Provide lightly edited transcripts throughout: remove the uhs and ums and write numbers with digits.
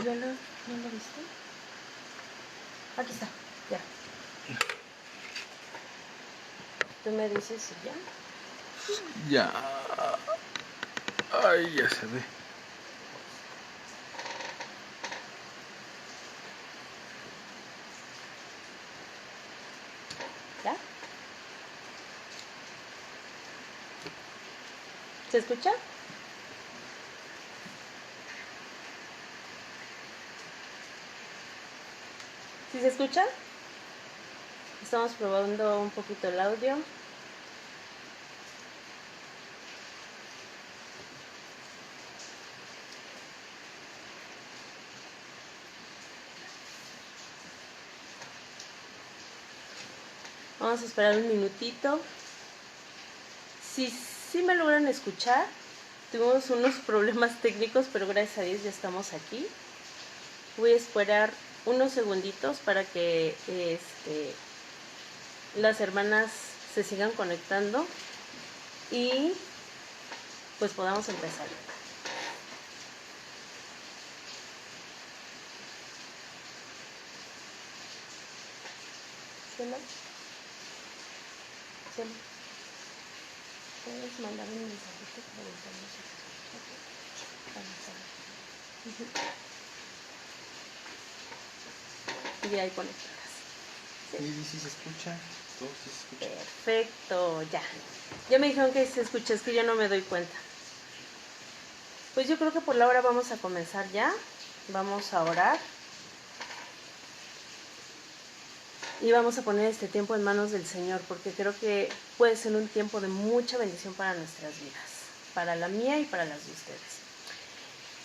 ya no lo viste? Aquí está, ya. Tú me dices si ya. Ya. Ay, ya se ve. ¿Ya? ¿Se escucha? ¿Sí se escucha? Estamos probando un poquito el audio. Vamos a esperar un minutito. Si me logran escuchar, tuvimos unos problemas técnicos, pero gracias a Dios ya estamos aquí. Voy a esperar unos segunditos para que las hermanas se sigan conectando y pues podamos empezar. Cielo, cielo, ¿puedes mandar un mensajito preguntando si te escuchas? Y ahí conectadas. Sí se escucha. Todo sí se escucha. Perfecto, ya. Ya me dijeron que se escucha, es que yo no me doy cuenta. Pues yo creo que por la hora vamos a comenzar ya. Vamos a orar. Y vamos a poner este tiempo en manos del Señor, porque creo que puede ser un tiempo de mucha bendición para nuestras vidas, para la mía y para las de ustedes.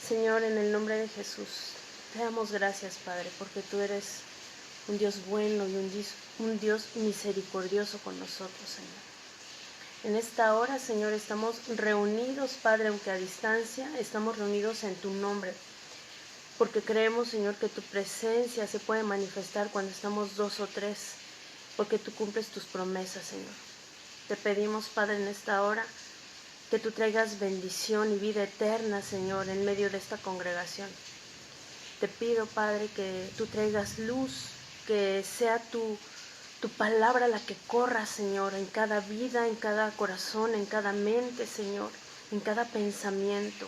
Señor, en el nombre de Jesús, te damos gracias, Padre, porque tú eres un Dios bueno y un Dios misericordioso con nosotros, Señor. En esta hora, Señor, estamos reunidos, Padre, aunque a distancia, estamos reunidos en tu nombre, porque creemos, Señor, que tu presencia se puede manifestar cuando estamos 2 o 3, porque tú cumples tus promesas, Señor. Te pedimos, Padre, en esta hora, que tú traigas bendición y vida eterna, Señor, en medio de esta congregación. Te pido, Padre, que tú traigas luz, que sea tu palabra la que corra, Señor, en cada vida, en cada corazón, en cada mente, Señor, en cada pensamiento.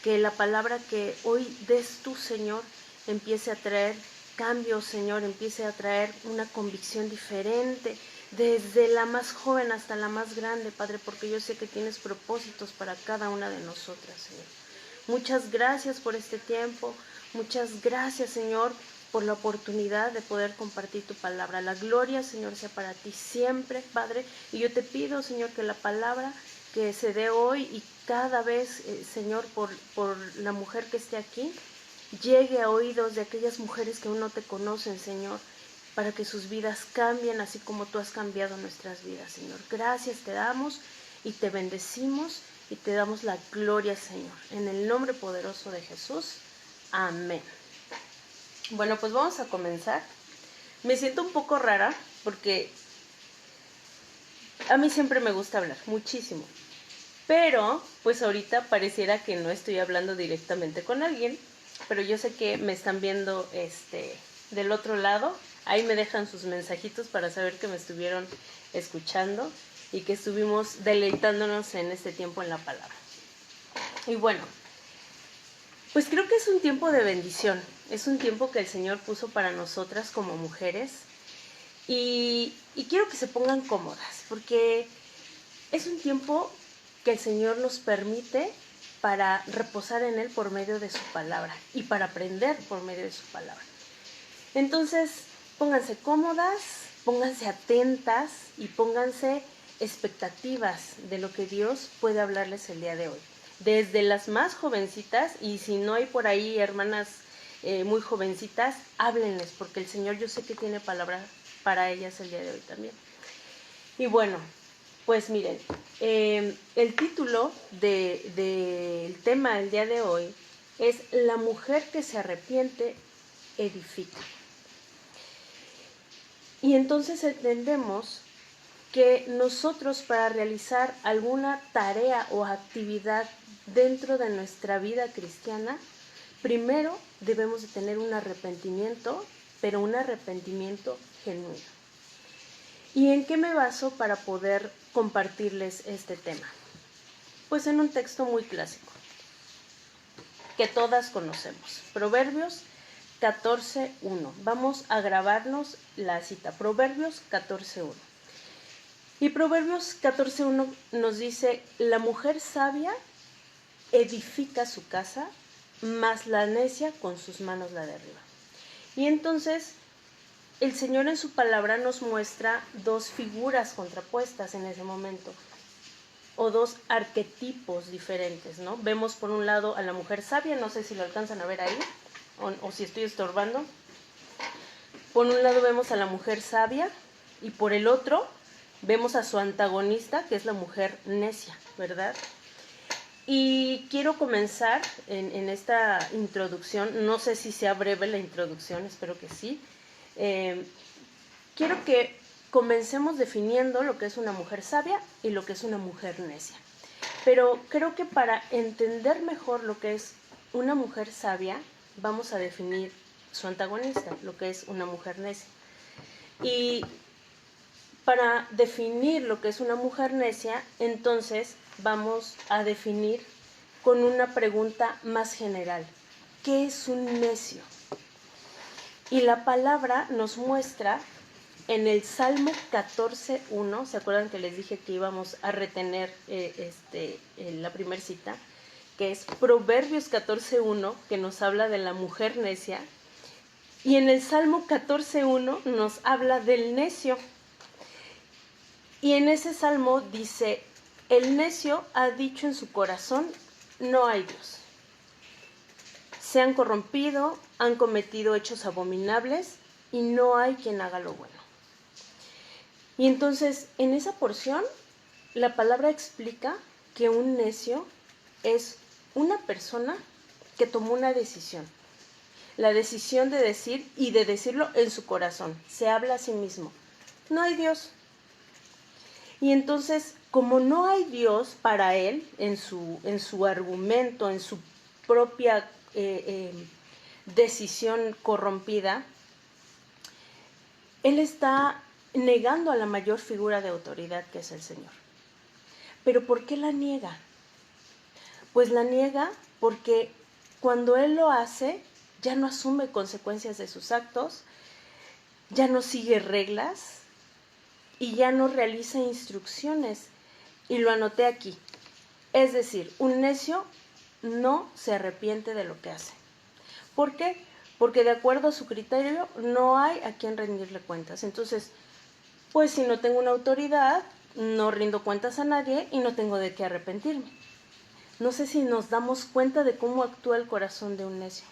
Que la palabra que hoy des tú, Señor, empiece a traer cambios, Señor, empiece a traer una convicción diferente, desde la más joven hasta la más grande, Padre, porque yo sé que tienes propósitos para cada una de nosotras, Señor. Muchas gracias por este tiempo, muchas gracias, Señor, por la oportunidad de poder compartir tu palabra. La gloria, Señor, sea para ti siempre, Padre, y yo te pido, Señor, que la palabra que se dé hoy y cada vez, Señor, por la mujer que esté aquí, llegue a oídos de aquellas mujeres que aún no te conocen, Señor, para que sus vidas cambien así como tú has cambiado nuestras vidas, Señor. Gracias te damos y te bendecimos y te damos la gloria, Señor. En el nombre poderoso de Jesús. Amén. Bueno, pues vamos a comenzar. Me siento un poco rara porque a mí siempre me gusta hablar, muchísimo. Pero, pues ahorita pareciera que no estoy hablando directamente con alguien, pero yo sé que me están viendo del otro lado. Ahí me dejan sus mensajitos para saber que me estuvieron escuchando y que estuvimos deleitándonos en este tiempo en la palabra. Y bueno, pues creo que es un tiempo de bendición. Es un tiempo que el Señor puso para nosotras como mujeres. Y quiero que se pongan cómodas, porque es un tiempo que el Señor nos permite para reposar en Él por medio de su palabra y para aprender por medio de su palabra. Entonces, pónganse cómodas, pónganse atentas y pónganse expectativas de lo que Dios puede hablarles el día de hoy. Desde las más jovencitas, y si no hay por ahí hermanas muy jovencitas, háblenles, porque el Señor yo sé que tiene palabra para ellas el día de hoy también. Y bueno, pues miren, el título del tema del día de hoy es La mujer que se arrepiente edifica. Y entonces entendemos que nosotros para realizar alguna tarea o actividad dentro de nuestra vida cristiana, primero debemos de tener un arrepentimiento, pero un arrepentimiento genuino. ¿Y en qué me baso para poder compartirles este tema? Pues en un texto muy clásico, que todas conocemos, Proverbios 14:1. Vamos a grabarnos la cita, Proverbios 14:1. Y Proverbios 14:1 nos dice, la mujer sabia edifica su casa, mas la necia con sus manos la derriba. Y entonces el Señor en su palabra nos muestra dos figuras contrapuestas en ese momento, o dos arquetipos diferentes, ¿no? Vemos por un lado a la mujer sabia, no sé si lo alcanzan a ver ahí, o si estoy estorbando. Por un lado vemos a la mujer sabia, y por el otro vemos a su antagonista, que es la mujer necia, ¿verdad? Y quiero comenzar en esta introducción, no sé si sea breve la introducción, espero que sí. Quiero que comencemos definiendo lo que es una mujer sabia y lo que es una mujer necia. Pero creo que para entender mejor lo que es una mujer sabia, vamos a definir su antagonista, lo que es una mujer necia. Y para definir lo que es una mujer necia, entonces vamos a definir con una pregunta más general. ¿Qué es un necio? Y la palabra nos muestra en el Salmo 14:1, ¿se acuerdan que les dije que íbamos a retener la primera cita? Que es Proverbios 14:1, que nos habla de la mujer necia. Y en el Salmo 14:1 nos habla del necio. Y en ese salmo dice, el necio ha dicho en su corazón, no hay Dios. Se han corrompido, han cometido hechos abominables y no hay quien haga lo bueno. Y entonces, en esa porción, la palabra explica que un necio es una persona que tomó una decisión. La decisión de decir y de decirlo en su corazón. Se habla a sí mismo. No hay Dios. Y entonces, como no hay Dios para él, en su argumento, en su propia decisión corrompida, él está negando a la mayor figura de autoridad que es el Señor. ¿Pero por qué la niega? Pues la niega porque cuando él lo hace, ya no asume consecuencias de sus actos, ya no sigue reglas, y ya no realiza instrucciones. Y lo anoté aquí. Es decir, un necio no se arrepiente de lo que hace. ¿Por qué? Porque de acuerdo a su criterio no hay a quien rendirle cuentas. Entonces, pues si no tengo una autoridad, no rindo cuentas a nadie y no tengo de qué arrepentirme. No sé si nos damos cuenta de cómo actúa el corazón de un necio.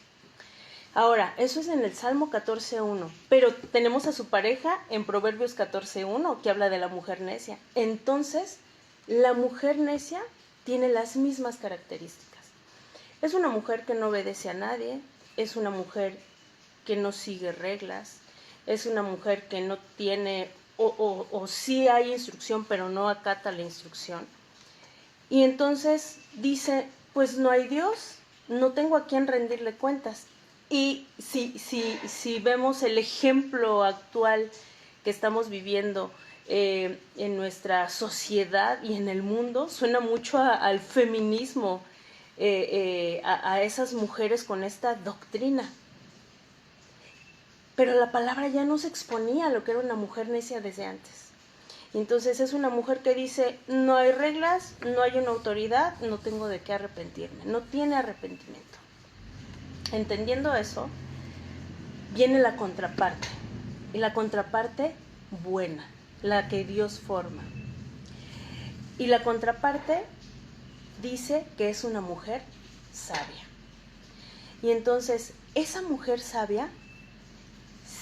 Ahora, eso es en el Salmo 14:1, pero tenemos a su pareja en Proverbios 14:1, que habla de la mujer necia. Entonces, la mujer necia tiene las mismas características. Es una mujer que no obedece a nadie, es una mujer que no sigue reglas, es una mujer que no tiene, o sí hay instrucción, pero no acata la instrucción. Y entonces dice, pues no hay Dios, no tengo a quien rendirle cuentas. Y si vemos el ejemplo actual que estamos viviendo en nuestra sociedad y en el mundo, suena mucho al feminismo, a esas mujeres con esta doctrina. Pero la palabra ya no se exponía a lo que era una mujer necia desde antes. Entonces es una mujer que dice, no hay reglas, no hay una autoridad, no tengo de qué arrepentirme, no tiene arrepentimiento. Entendiendo eso, viene la contraparte, y la contraparte buena, la que Dios forma. Y la contraparte dice que es una mujer sabia. Y entonces, esa mujer sabia,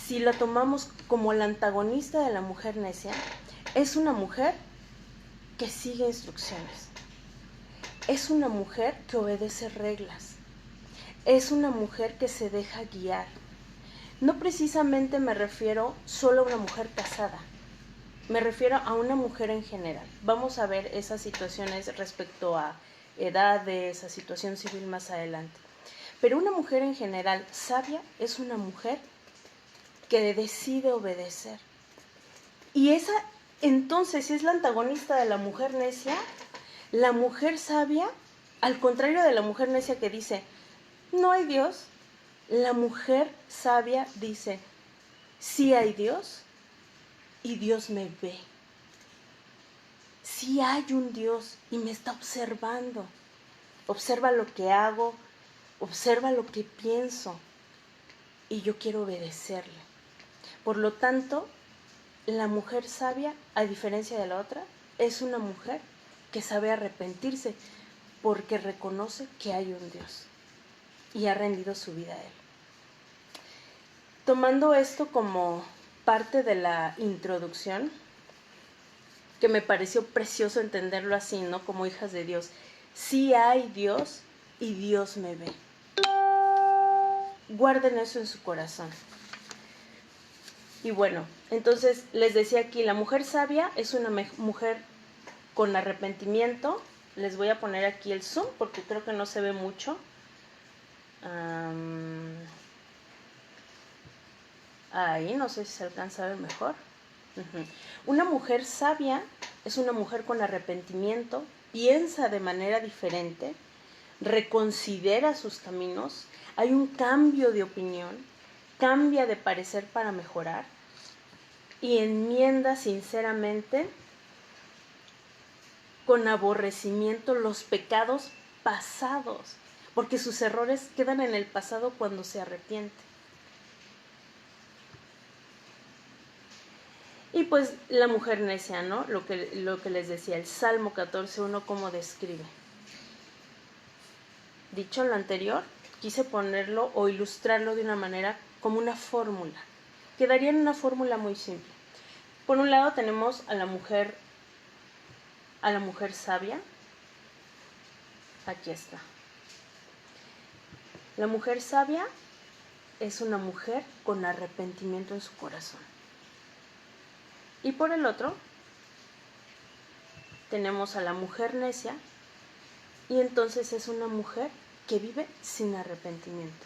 si la tomamos como la antagonista de la mujer necia, es una mujer que sigue instrucciones. Es una mujer que obedece reglas. Es una mujer que se deja guiar. No precisamente me refiero solo a una mujer casada. Me refiero a una mujer en general. Vamos a ver esas situaciones respecto a edades, a situación civil más adelante. Pero una mujer en general sabia es una mujer que decide obedecer. Y esa, entonces, si es la antagonista de la mujer necia, la mujer sabia, al contrario de la mujer necia que dice, no hay Dios, la mujer sabia dice, sí hay Dios y Dios me ve. Sí hay un Dios y me está observando. Observa lo que hago, observa lo que pienso y yo quiero obedecerle. Por lo tanto, la mujer sabia, a diferencia de la otra, es una mujer que sabe arrepentirse porque reconoce que hay un Dios y ha rendido su vida a Él. Tomando esto como parte de la introducción, que me pareció precioso entenderlo así, ¿no? Como hijas de Dios. Sí hay Dios y Dios me ve. Guarden eso en su corazón. Y bueno, entonces les decía aquí, la mujer sabia es una mujer con arrepentimiento. Les voy a poner aquí el zoom porque creo que no se ve mucho. Ahí, no sé si se alcanza a ver mejor. Una mujer sabia es una mujer con arrepentimiento, piensa de manera diferente, reconsidera sus caminos, hay un cambio de opinión, cambia de parecer para mejorar y enmienda sinceramente con aborrecimiento los pecados pasados, porque sus errores quedan en el pasado cuando se arrepiente. Y pues la mujer necia, ¿no? Lo que les decía, el Salmo 14:1, ¿cómo describe? Dicho lo anterior, quise ponerlo o ilustrarlo de una manera como una fórmula. Quedaría en una fórmula muy simple. Por un lado tenemos a la mujer sabia. Aquí está. La mujer sabia es una mujer con arrepentimiento en su corazón. Y por el otro, tenemos a la mujer necia, y entonces es una mujer que vive sin arrepentimiento.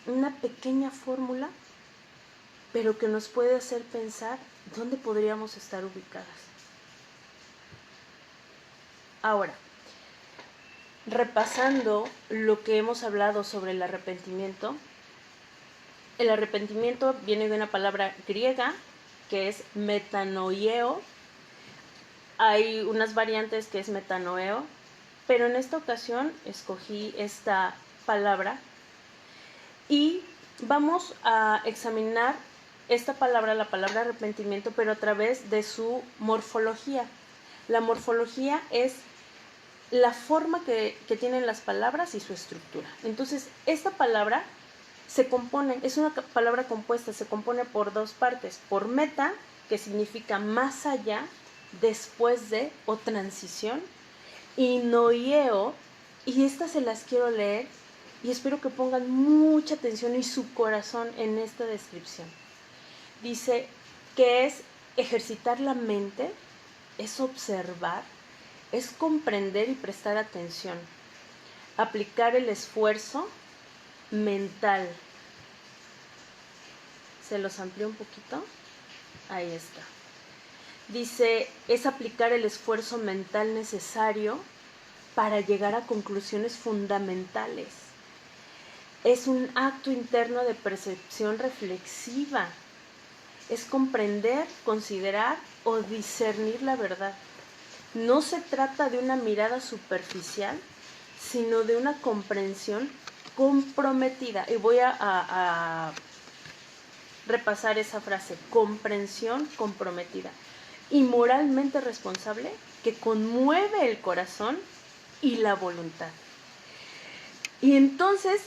Una pequeña fórmula, pero que nos puede hacer pensar dónde podríamos estar ubicadas. Ahora, repasando lo que hemos hablado sobre el arrepentimiento viene de una palabra griega que es metanoieo. Hay unas variantes que es metanoeo, pero en esta ocasión escogí esta palabra y vamos a examinar esta palabra, la palabra arrepentimiento, pero a través de su morfología. La morfología es la forma que tienen las palabras y su estructura. Entonces, esta palabra es una palabra compuesta, se compone por dos partes, por meta, que significa más allá, después de o transición, y noieo, y estas se las quiero leer y espero que pongan mucha atención y su corazón en esta descripción. Dice que es ejercitar la mente, es observar, es comprender y prestar atención, aplicar el esfuerzo mental. Se los amplío un poquito. Ahí está. Dice, es aplicar el esfuerzo mental necesario para llegar a conclusiones fundamentales. Es un acto interno de percepción reflexiva. Es comprender, considerar o discernir la verdad. No se trata de una mirada superficial, sino de una comprensión comprometida. Y voy a repasar esa frase, comprensión comprometida y moralmente responsable, que conmueve el corazón y la voluntad. Y entonces,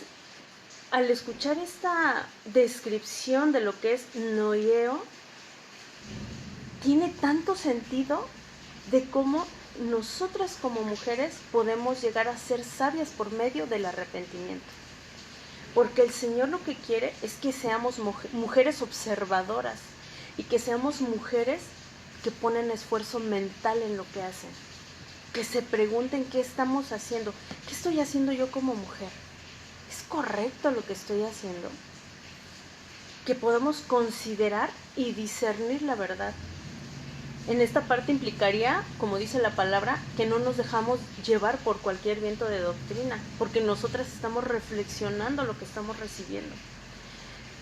al escuchar esta descripción de lo que es noieo, tiene tanto sentido de cómo nosotras como mujeres podemos llegar a ser sabias por medio del arrepentimiento. Porque el Señor lo que quiere es que seamos mujeres observadoras y que seamos mujeres que ponen esfuerzo mental en lo que hacen. que se pregunten qué estamos haciendo, qué estoy haciendo yo como mujer, ¿es correcto lo que estoy haciendo? Que podamos considerar y discernir la verdad. En esta parte implicaría, como dice la palabra, que no nos dejamos llevar por cualquier viento de doctrina, porque nosotras estamos reflexionando lo que estamos recibiendo.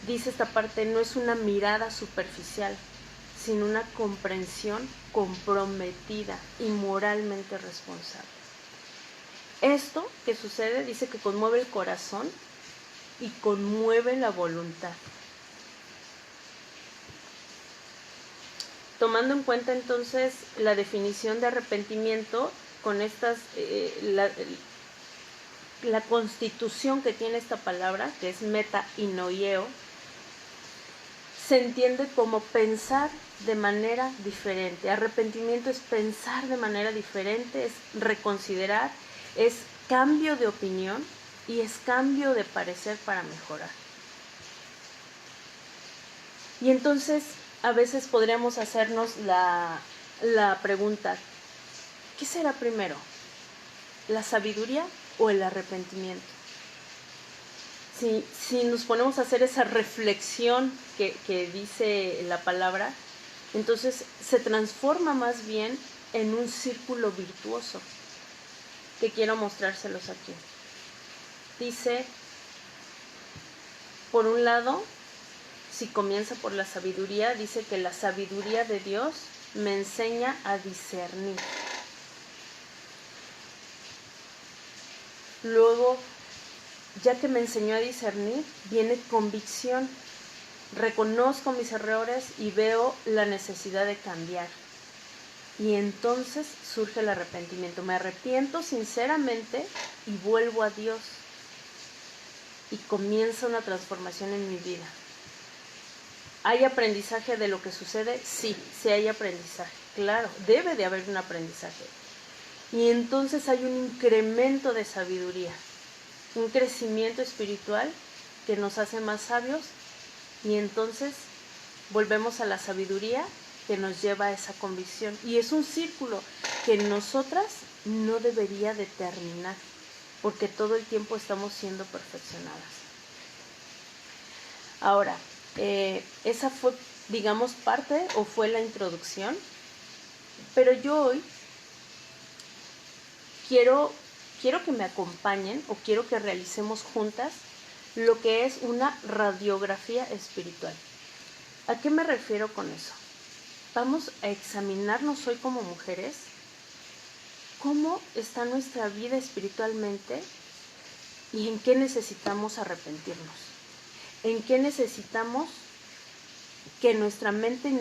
Dice esta parte, no es una mirada superficial, sino una comprensión comprometida y moralmente responsable. Esto que sucede, dice que conmueve el corazón y conmueve la voluntad. Tomando en cuenta entonces la definición de arrepentimiento con estas, la constitución que tiene esta palabra, que es metanoieo, se entiende como pensar de manera diferente. Arrepentimiento es pensar de manera diferente, es reconsiderar, es cambio de opinión y es cambio de parecer para mejorar. Y entonces a veces podríamos hacernos la pregunta, ¿qué será primero? ¿La sabiduría o el arrepentimiento? Si nos ponemos a hacer esa reflexión que dice la palabra, entonces se transforma más bien en un círculo virtuoso, que quiero mostrárselos aquí. Dice, por un lado, si comienza por la sabiduría, dice que la sabiduría de Dios me enseña a discernir. Luego, ya que me enseñó a discernir, viene convicción. Reconozco mis errores y veo la necesidad de cambiar. Y entonces surge el arrepentimiento. Me arrepiento sinceramente y vuelvo a Dios. Y comienza una transformación en mi vida. ¿Hay aprendizaje de lo que sucede? Sí hay aprendizaje. Claro, debe de haber un aprendizaje. Y entonces hay un incremento de sabiduría, un crecimiento espiritual que nos hace más sabios, y entonces volvemos a la sabiduría que nos lleva a esa convicción. Y es un círculo que nosotras no debería de terminar, porque todo el tiempo estamos siendo perfeccionadas. Ahora, esa fue, digamos, parte o fue la introducción, pero yo hoy quiero que me acompañen o quiero que realicemos juntas lo que es una radiografía espiritual. ¿A qué me refiero con eso? Vamos a examinarnos hoy como mujeres cómo está nuestra vida espiritualmente y en qué necesitamos arrepentirnos, en qué necesitamos que nuestra mente y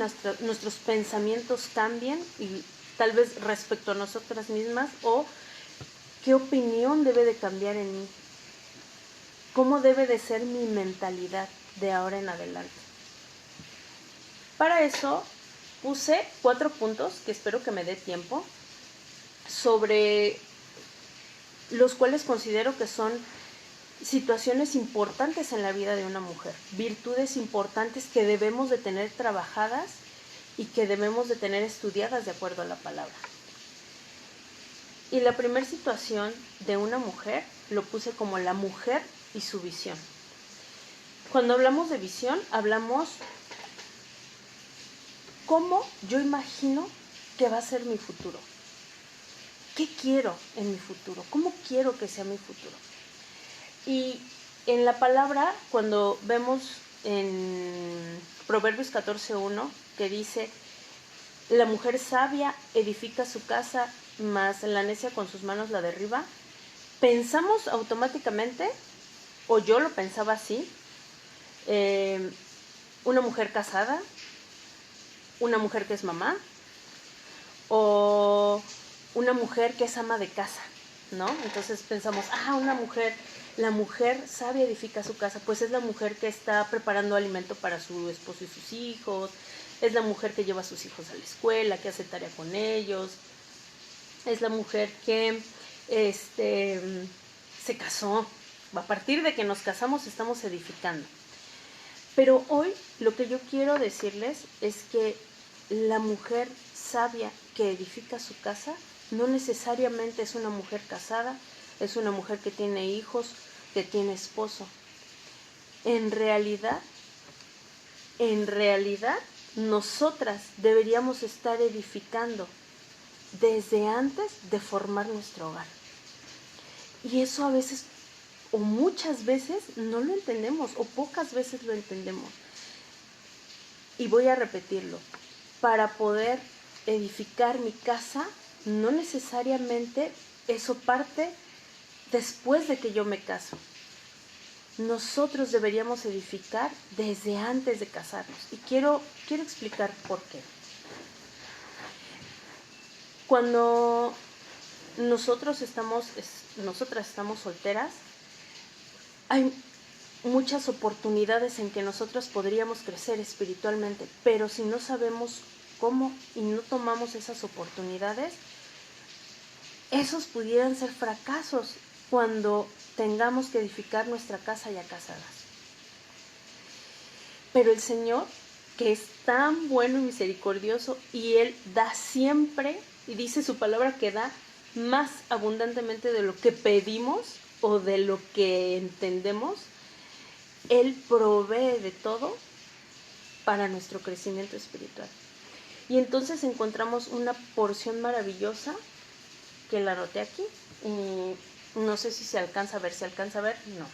nuestros pensamientos cambien, y tal vez respecto a nosotras mismas, o qué opinión debe de cambiar en mí, cómo debe de ser mi mentalidad de ahora en adelante. Para eso puse 4 puntos, que espero que me dé tiempo, sobre los cuales considero que son situaciones importantes en la vida de una mujer, virtudes importantes que debemos de tener trabajadas y que debemos de tener estudiadas de acuerdo a la palabra. Y la primera situación de una mujer lo puse como la mujer y su visión. Cuando hablamos de visión, hablamos cómo yo imagino que va a ser mi futuro. ¿Qué quiero en mi futuro? ¿Cómo quiero que sea mi futuro? Y en la palabra, cuando vemos en Proverbios 14:1, que dice, la mujer sabia edifica su casa, mas la necia con sus manos la derriba, pensamos automáticamente, o yo lo pensaba así, una mujer casada, una mujer que es mamá, o una mujer que es ama de casa, ¿no? Entonces pensamos, una mujer, la mujer sabia edifica su casa, pues es la mujer que está preparando alimento para su esposo y sus hijos, es la mujer que lleva a sus hijos a la escuela, que hace tarea con ellos, es la mujer que se casó. A partir de que nos casamos estamos edificando. Pero hoy lo que yo quiero decirles es que la mujer sabia que edifica su casa no necesariamente es una mujer casada, es una mujer que tiene hijos, que tiene esposo. En realidad, nosotras deberíamos estar edificando desde antes de formar nuestro hogar. Y eso a veces, o muchas veces, no lo entendemos, o pocas veces lo entendemos. Y voy a repetirlo. Para poder edificar mi casa, no necesariamente eso parte después de que yo me caso. Nosotros deberíamos edificar desde antes de casarnos. Y quiero explicar por qué. Cuando nosotras estamos solteras, hay muchas oportunidades en que nosotros podríamos crecer espiritualmente, pero si no sabemos cómo y no tomamos esas oportunidades, esos pudieran ser fracasos cuando tengamos que edificar nuestra casa ya casadas. Pero el Señor, que es tan bueno y misericordioso, y Él da siempre, y dice su palabra que da más abundantemente de lo que pedimos o de lo que entendemos, Él provee de todo para nuestro crecimiento espiritual. Y entonces encontramos una porción maravillosa que la anoté aquí. Y no sé si se alcanza a ver. No.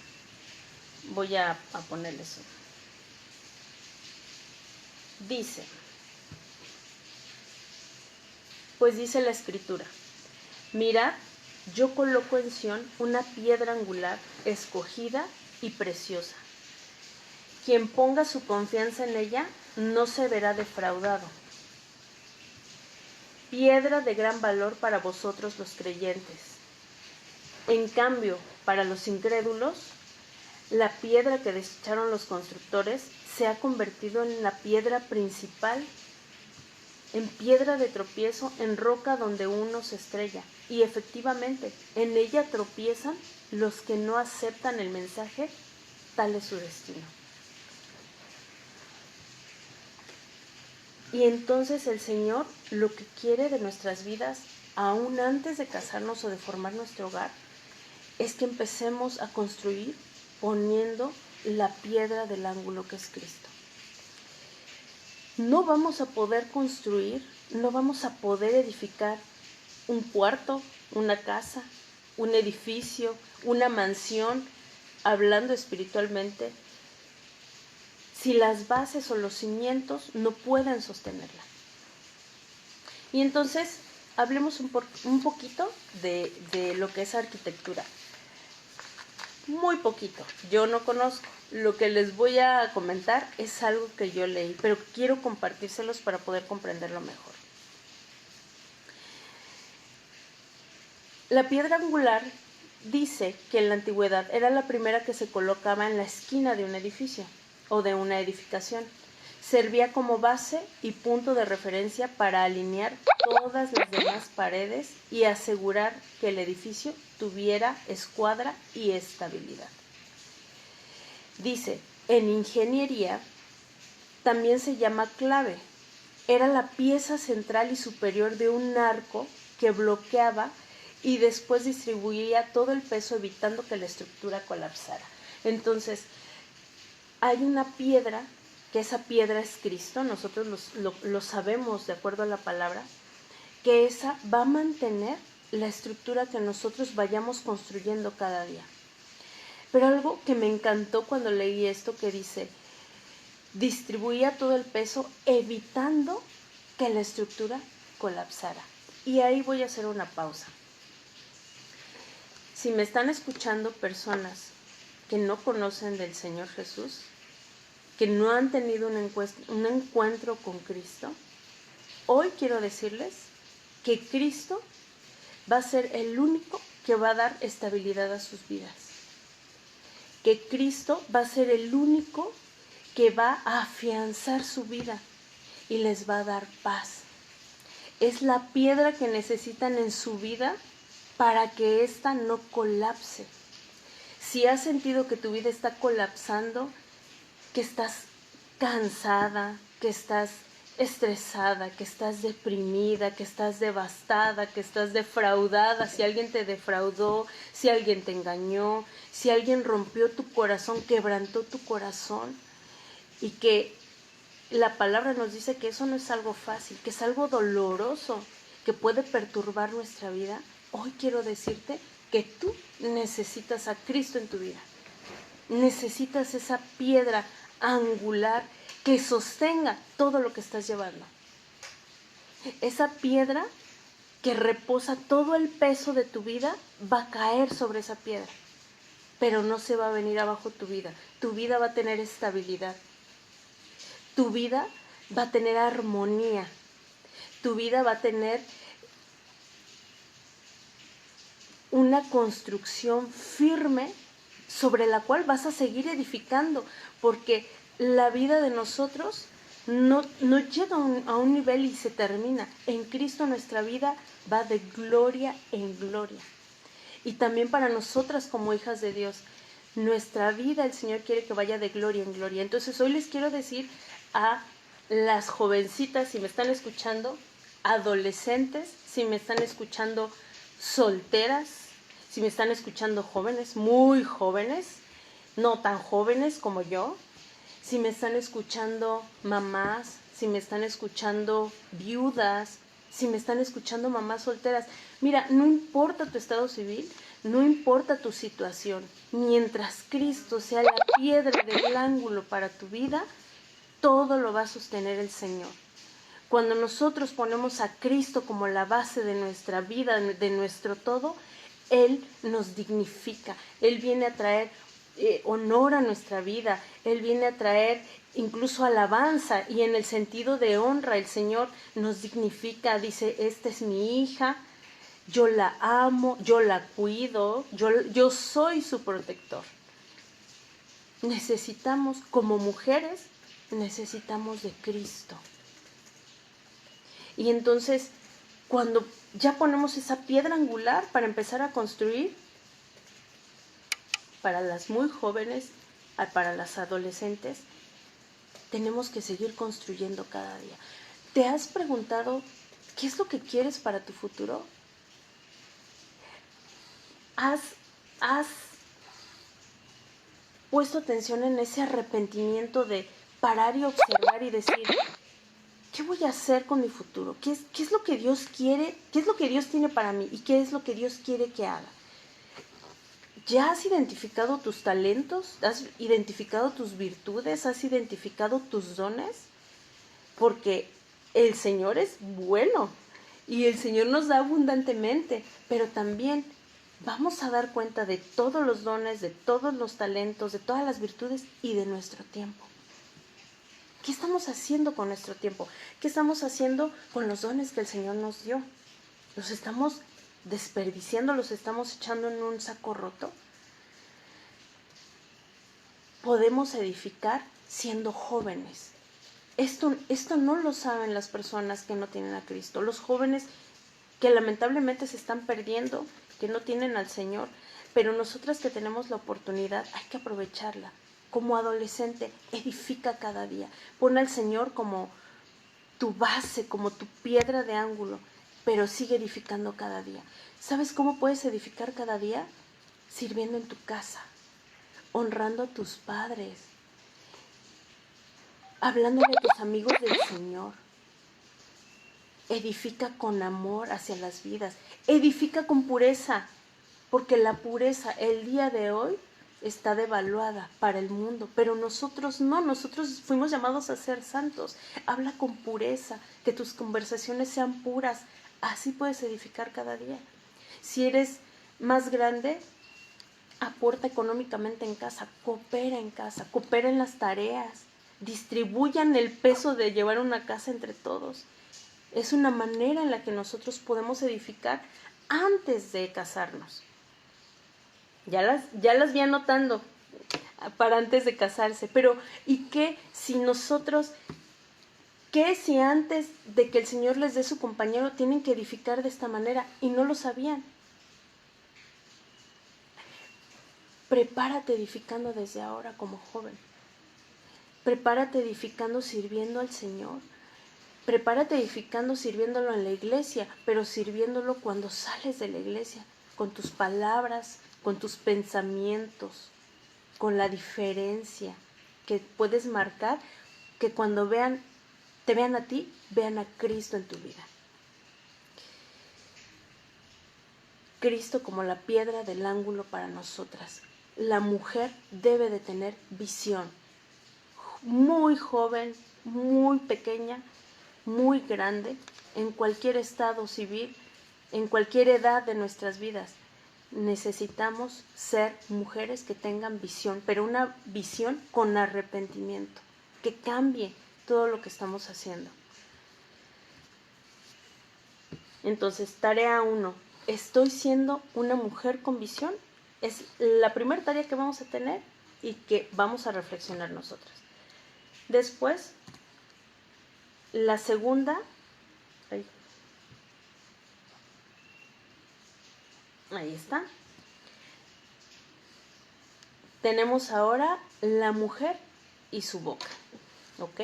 Voy a ponerle eso. Dice, pues dice la Escritura: mirad, yo coloco en Sión una piedra angular, escogida y preciosa. Quien ponga su confianza en ella no se verá defraudado. Piedra de gran valor para vosotros los creyentes. En cambio, para los incrédulos, la piedra que desecharon los constructores se ha convertido en la piedra principal, en piedra de tropiezo, en roca donde uno se estrella. Y efectivamente, en ella tropiezan los que no aceptan el mensaje, tal es su destino. Y entonces el Señor lo que quiere de nuestras vidas, aún antes de casarnos o de formar nuestro hogar, es que empecemos a construir poniendo la piedra del ángulo que es Cristo. No vamos a poder construir, no vamos a poder edificar un cuarto, una casa, un edificio, una mansión, hablando espiritualmente, si las bases o los cimientos no pueden sostenerla. Y entonces, hablemos un poquito de lo que es arquitectura. Muy poquito, yo no conozco. Lo que les voy a comentar es algo que yo leí, pero quiero compartírselos para poder comprenderlo mejor. La piedra angular dice que en la antigüedad era la primera que se colocaba en la esquina de un edificio o de una edificación. Servía como base y punto de referencia para alinear todas las demás paredes y asegurar que el edificio tuviera escuadra y estabilidad. Dice, en ingeniería también se llama clave. Era la pieza central y superior de un arco que bloqueaba y después distribuía todo el peso, evitando que la estructura colapsara. Entonces, hay una piedra, que esa piedra es Cristo, nosotros lo sabemos de acuerdo a la palabra, que esa va a mantener la estructura que nosotros vayamos construyendo cada día. Pero algo que me encantó cuando leí esto, que dice, distribuía todo el peso evitando que la estructura colapsara. Y ahí voy a hacer una pausa. Si me están escuchando personas que no conocen del Señor Jesús, que no han tenido un encuentro con Cristo, hoy quiero decirles que Cristo va a ser el único que va a dar estabilidad a sus vidas. Que Cristo va a ser el único que va a afianzar su vida y les va a dar paz. Es la piedra que necesitan en su vida para que ésta no colapse. Si has sentido que tu vida está colapsando, que estás cansada, que estás estresada, que estás deprimida, que estás devastada, que estás defraudada, si alguien te defraudó, si alguien te engañó, si alguien rompió tu corazón, quebrantó tu corazón, y que la palabra nos dice que eso no es algo fácil, que es algo doloroso, que puede perturbar nuestra vida. Hoy quiero decirte que tú necesitas a Cristo en tu vida. Necesitas esa piedra angular que sostenga todo lo que estás llevando. Esa piedra que reposa todo el peso de tu vida va a caer sobre esa piedra, pero no se va a venir abajo tu vida. Tu vida va a tener estabilidad. Tu vida va a tener armonía. Tu vida va a tener una construcción firme sobre la cual vas a seguir edificando, porque la vida de nosotros no llega a un nivel y se termina. En Cristo nuestra vida va de gloria en gloria. Y también para nosotras como hijas de Dios, nuestra vida el Señor quiere que vaya de gloria en gloria. Entonces hoy les quiero decir a las jovencitas, si me están escuchando, adolescentes, si me están escuchando solteras, si me están escuchando jóvenes, muy jóvenes, no tan jóvenes como yo, si me están escuchando mamás, si me están escuchando viudas, si me están escuchando mamás solteras. Mira, no importa tu estado civil, no importa tu situación, mientras Cristo sea la piedra del ángulo para tu vida, todo lo va a sostener el Señor. Cuando nosotros ponemos a Cristo como la base de nuestra vida, de nuestro todo, Él nos dignifica, Él viene a traer honor a nuestra vida, Él viene a traer incluso alabanza, y en el sentido de honra el Señor nos dignifica, dice, esta es mi hija, yo la amo, yo la cuido, yo soy su protector. Necesitamos, como mujeres, necesitamos de Cristo. Y entonces, cuando ya ponemos esa piedra angular para empezar a construir, para las muy jóvenes, para las adolescentes, tenemos que seguir construyendo cada día. ¿Te has preguntado qué es lo que quieres para tu futuro? ¿Has puesto atención en ese arrepentimiento de parar y observar y decir, ¿qué voy a hacer con mi futuro? ¿Qué es lo que Dios quiere? ¿Qué es lo que Dios tiene para mí? ¿Y qué es lo que Dios quiere que haga? ¿Ya has identificado tus talentos? ¿Has identificado tus virtudes? ¿Has identificado tus dones? Porque el Señor es bueno y el Señor nos da abundantemente, pero también vamos a dar cuenta de todos los dones, de todos los talentos, de todas las virtudes y de nuestro tiempo. ¿Qué estamos haciendo con nuestro tiempo? ¿Qué estamos haciendo con los dones que el Señor nos dio? ¿Los estamos desperdiciando? ¿Los estamos echando en un saco roto? Podemos edificar siendo jóvenes. Esto no lo saben las personas que no tienen a Cristo. Los jóvenes que lamentablemente se están perdiendo, que no tienen al Señor, pero nosotras que tenemos la oportunidad hay que aprovecharla. Como adolescente, edifica cada día. Pon al Señor como tu base, como tu piedra de ángulo, pero sigue edificando cada día. ¿Sabes cómo puedes edificar cada día? Sirviendo en tu casa, honrando a tus padres, hablándole a tus amigos del Señor. Edifica con amor hacia las vidas. Edifica con pureza, porque la pureza el día de hoy está devaluada para el mundo, pero nosotros no, nosotros fuimos llamados a ser santos. Habla con pureza, que tus conversaciones sean puras, así puedes edificar cada día. Si eres más grande, aporta económicamente en casa, coopera en las tareas, distribuyan el peso de llevar una casa entre todos. Es una manera en la que nosotros podemos edificar antes de casarnos. Ya las vi anotando para antes de casarse. Pero, ¿y qué si nosotros, qué si antes de que el Señor les dé su compañero tienen que edificar de esta manera y no lo sabían? Prepárate edificando desde ahora como joven. Prepárate edificando sirviendo al Señor. Prepárate edificando, sirviéndolo en la iglesia, pero sirviéndolo cuando sales de la iglesia, con tus palabras, con tus pensamientos, con la diferencia que puedes marcar, que cuando te vean a ti, vean a Cristo en tu vida. Cristo como la piedra del ángulo para nosotras. La mujer debe de tener visión. Muy joven, muy pequeña, muy grande, en cualquier estado civil, en cualquier edad de nuestras vidas. Necesitamos ser mujeres que tengan visión, pero una visión con arrepentimiento, que cambie todo lo que estamos haciendo. Entonces, tarea 1, ¿estoy siendo una mujer con visión? Es la primera tarea que vamos a tener y que vamos a reflexionar nosotras. Después, la segunda, ahí está. Tenemos ahora la mujer y su boca, ¿ok?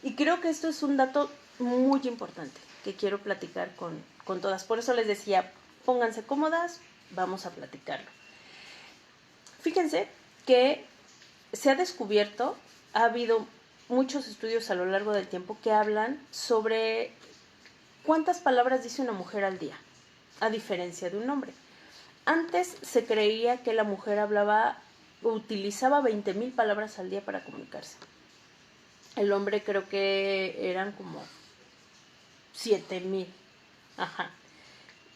Y creo que esto es un dato muy importante que quiero platicar con todas. Por eso les decía, pónganse cómodas, vamos a platicarlo. Fíjense que se ha descubierto, ha habido muchos estudios a lo largo del tiempo que hablan sobre cuántas palabras dice una mujer al día, a diferencia de un hombre. Antes se creía que la mujer utilizaba 20,000 palabras al día para comunicarse. El hombre creo que eran como 7,000. Ajá.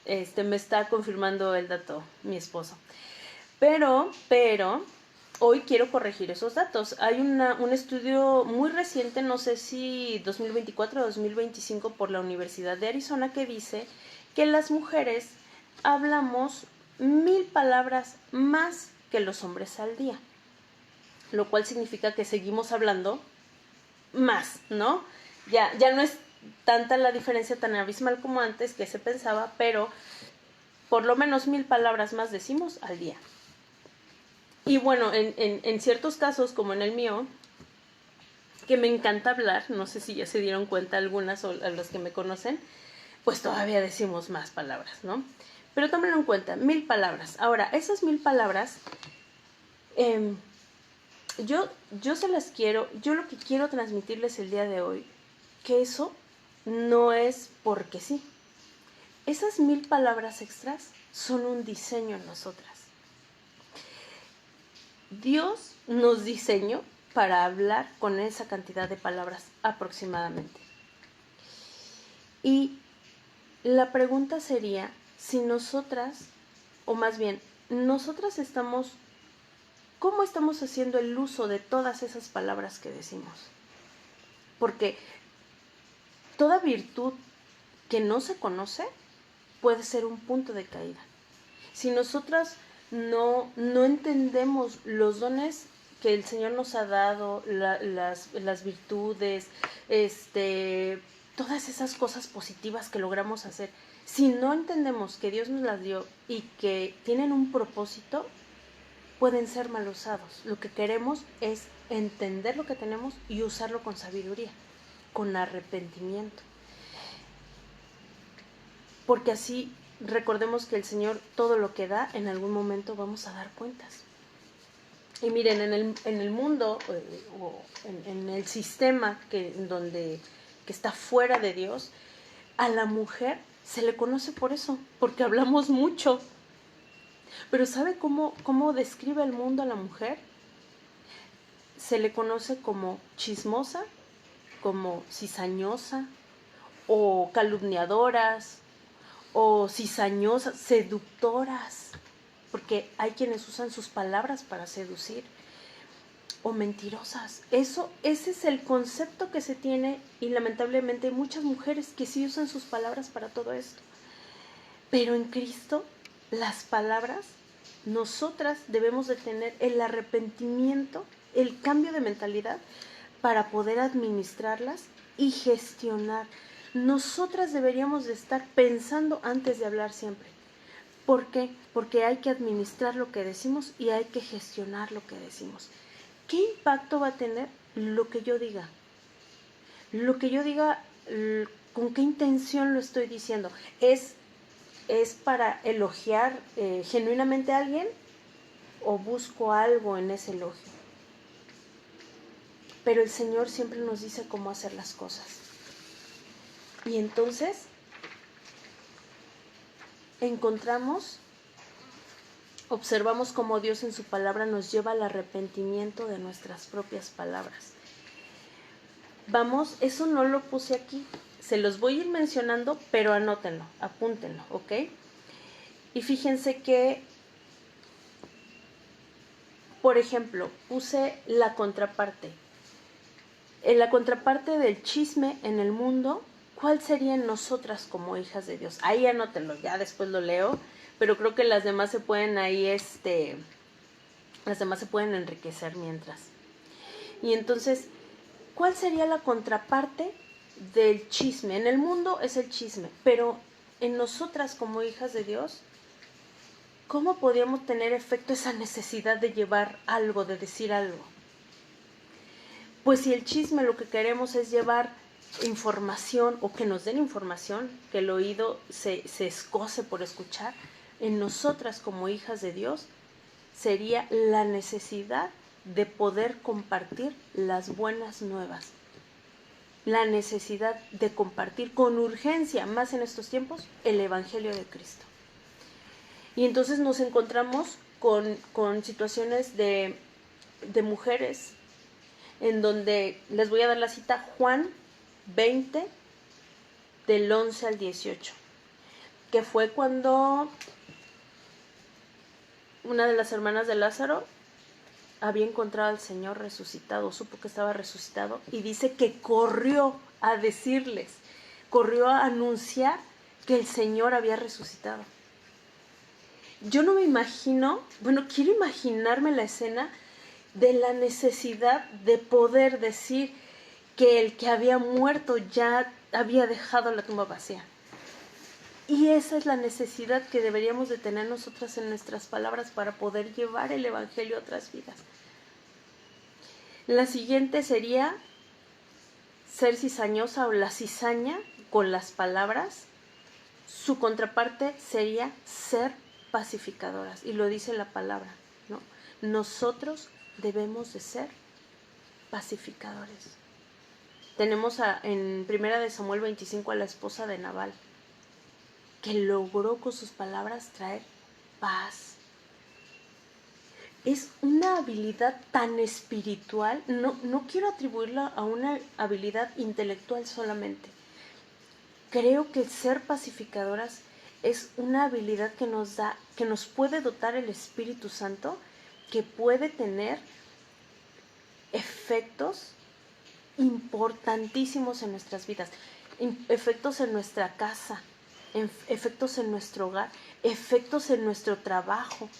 Me está confirmando el dato mi esposo. Pero, hoy quiero corregir esos datos. Hay un estudio muy reciente, no sé si 2024 o 2025, por la Universidad de Arizona, que dice que las mujeres hablamos 1,000 palabras más que los hombres al día. Lo cual significa que seguimos hablando más, ¿no? Ya no es tanta la diferencia tan abismal como antes que se pensaba, pero por lo menos 1,000 palabras más decimos al día. Y bueno, en ciertos casos, como en el mío, que me encanta hablar, no sé si ya se dieron cuenta algunas o a los que me conocen, pues todavía decimos más palabras, ¿no? Pero tómenlo en cuenta, 1,000 palabras. Ahora, esas 1,000 palabras, yo se las quiero, yo lo que quiero transmitirles el día de hoy, que eso no es porque sí. Esas 1,000 palabras extras son un diseño en nosotras. Dios nos diseñó para hablar con esa cantidad de palabras aproximadamente. Y la pregunta sería si nosotras, o más bien, ¿cómo estamos haciendo el uso de todas esas palabras que decimos? Porque toda virtud que no se conoce puede ser un punto de caída. Si nosotras no entendemos los dones que el Señor nos ha dado, las virtudes, todas esas cosas positivas que logramos hacer, si no entendemos que Dios nos las dio y que tienen un propósito, pueden ser mal usados. Lo que queremos es entender lo que tenemos y usarlo con sabiduría, con arrepentimiento. Porque así recordemos que el Señor todo lo que da, en algún momento vamos a dar cuentas. Y miren, en el mundo o en el sistema que está fuera de Dios, a la mujer se le conoce por eso, porque hablamos mucho. Pero ¿sabe cómo describe el mundo a la mujer? Se le conoce como chismosa, como cizañosa, o calumniadoras, o cizañosas, seductoras, porque hay quienes usan sus palabras para seducir, o mentirosas. Ese es el concepto que se tiene, y lamentablemente hay muchas mujeres que sí usan sus palabras para todo esto. Pero en Cristo, las palabras, nosotras debemos de tener el arrepentimiento, el cambio de mentalidad para poder administrarlas y gestionar. Nosotras deberíamos de estar pensando antes de hablar siempre. ¿Por qué? Porque hay que administrar lo que decimos y hay que gestionar lo que decimos. ¿Qué impacto va a tener lo que yo diga? lo que yo diga, ¿con qué intención lo estoy diciendo? ¿Es para elogiar genuinamente a alguien o busco algo en ese elogio? Pero el Señor siempre nos dice cómo hacer las cosas. Y entonces observamos cómo Dios en su palabra nos lleva al arrepentimiento de nuestras propias palabras. Vamos, eso no lo puse aquí, se los voy a ir mencionando, pero anótenlo, apúntenlo, ¿ok? Y fíjense que, por ejemplo, puse la contraparte. En la contraparte del chisme en el mundo, ¿cuál sería en nosotras como hijas de Dios? Ahí anótenlo, ya después lo leo, pero creo que las demás se pueden las demás se pueden enriquecer mientras. Y entonces, ¿cuál sería la contraparte del chisme? En el mundo es el chisme, pero en nosotras como hijas de Dios, ¿cómo podríamos tener efecto esa necesidad de llevar algo, de decir algo? Pues si el chisme lo que queremos es llevar información o que nos den información, que el oído se escoce por escuchar, en nosotras como hijas de Dios sería la necesidad de poder compartir las buenas nuevas, la necesidad de compartir con urgencia, más en estos tiempos, el Evangelio de Cristo. Y entonces nos encontramos con situaciones de mujeres en donde les voy a dar la cita, Juan 20, del 11 al 18, que fue cuando una de las hermanas de Lázaro había encontrado al Señor resucitado, supo que estaba resucitado, y dice que corrió a decirles, corrió a anunciar que el Señor había resucitado. Yo no me imagino, bueno, quiero imaginarme la escena de la necesidad de poder decir que el que había muerto ya había dejado la tumba vacía. Y esa es la necesidad que deberíamos de tener nosotras en nuestras palabras para poder llevar el Evangelio a otras vidas. La siguiente sería ser cizañosa o la cizaña con las palabras. Su contraparte sería ser pacificadoras, y lo dice la palabra, ¿no? Nosotros debemos de ser pacificadores. Tenemos en 1 de Samuel 25 a la esposa de Nabal, que logró con sus palabras traer paz. Es una habilidad tan espiritual, no quiero atribuirla a una habilidad intelectual solamente. Creo que ser pacificadoras es una habilidad que nos puede dotar el Espíritu Santo, que puede tener efectos importantísimos en nuestras vidas, efectos en nuestra casa, efectos en nuestro hogar, efectos en nuestro trabajo,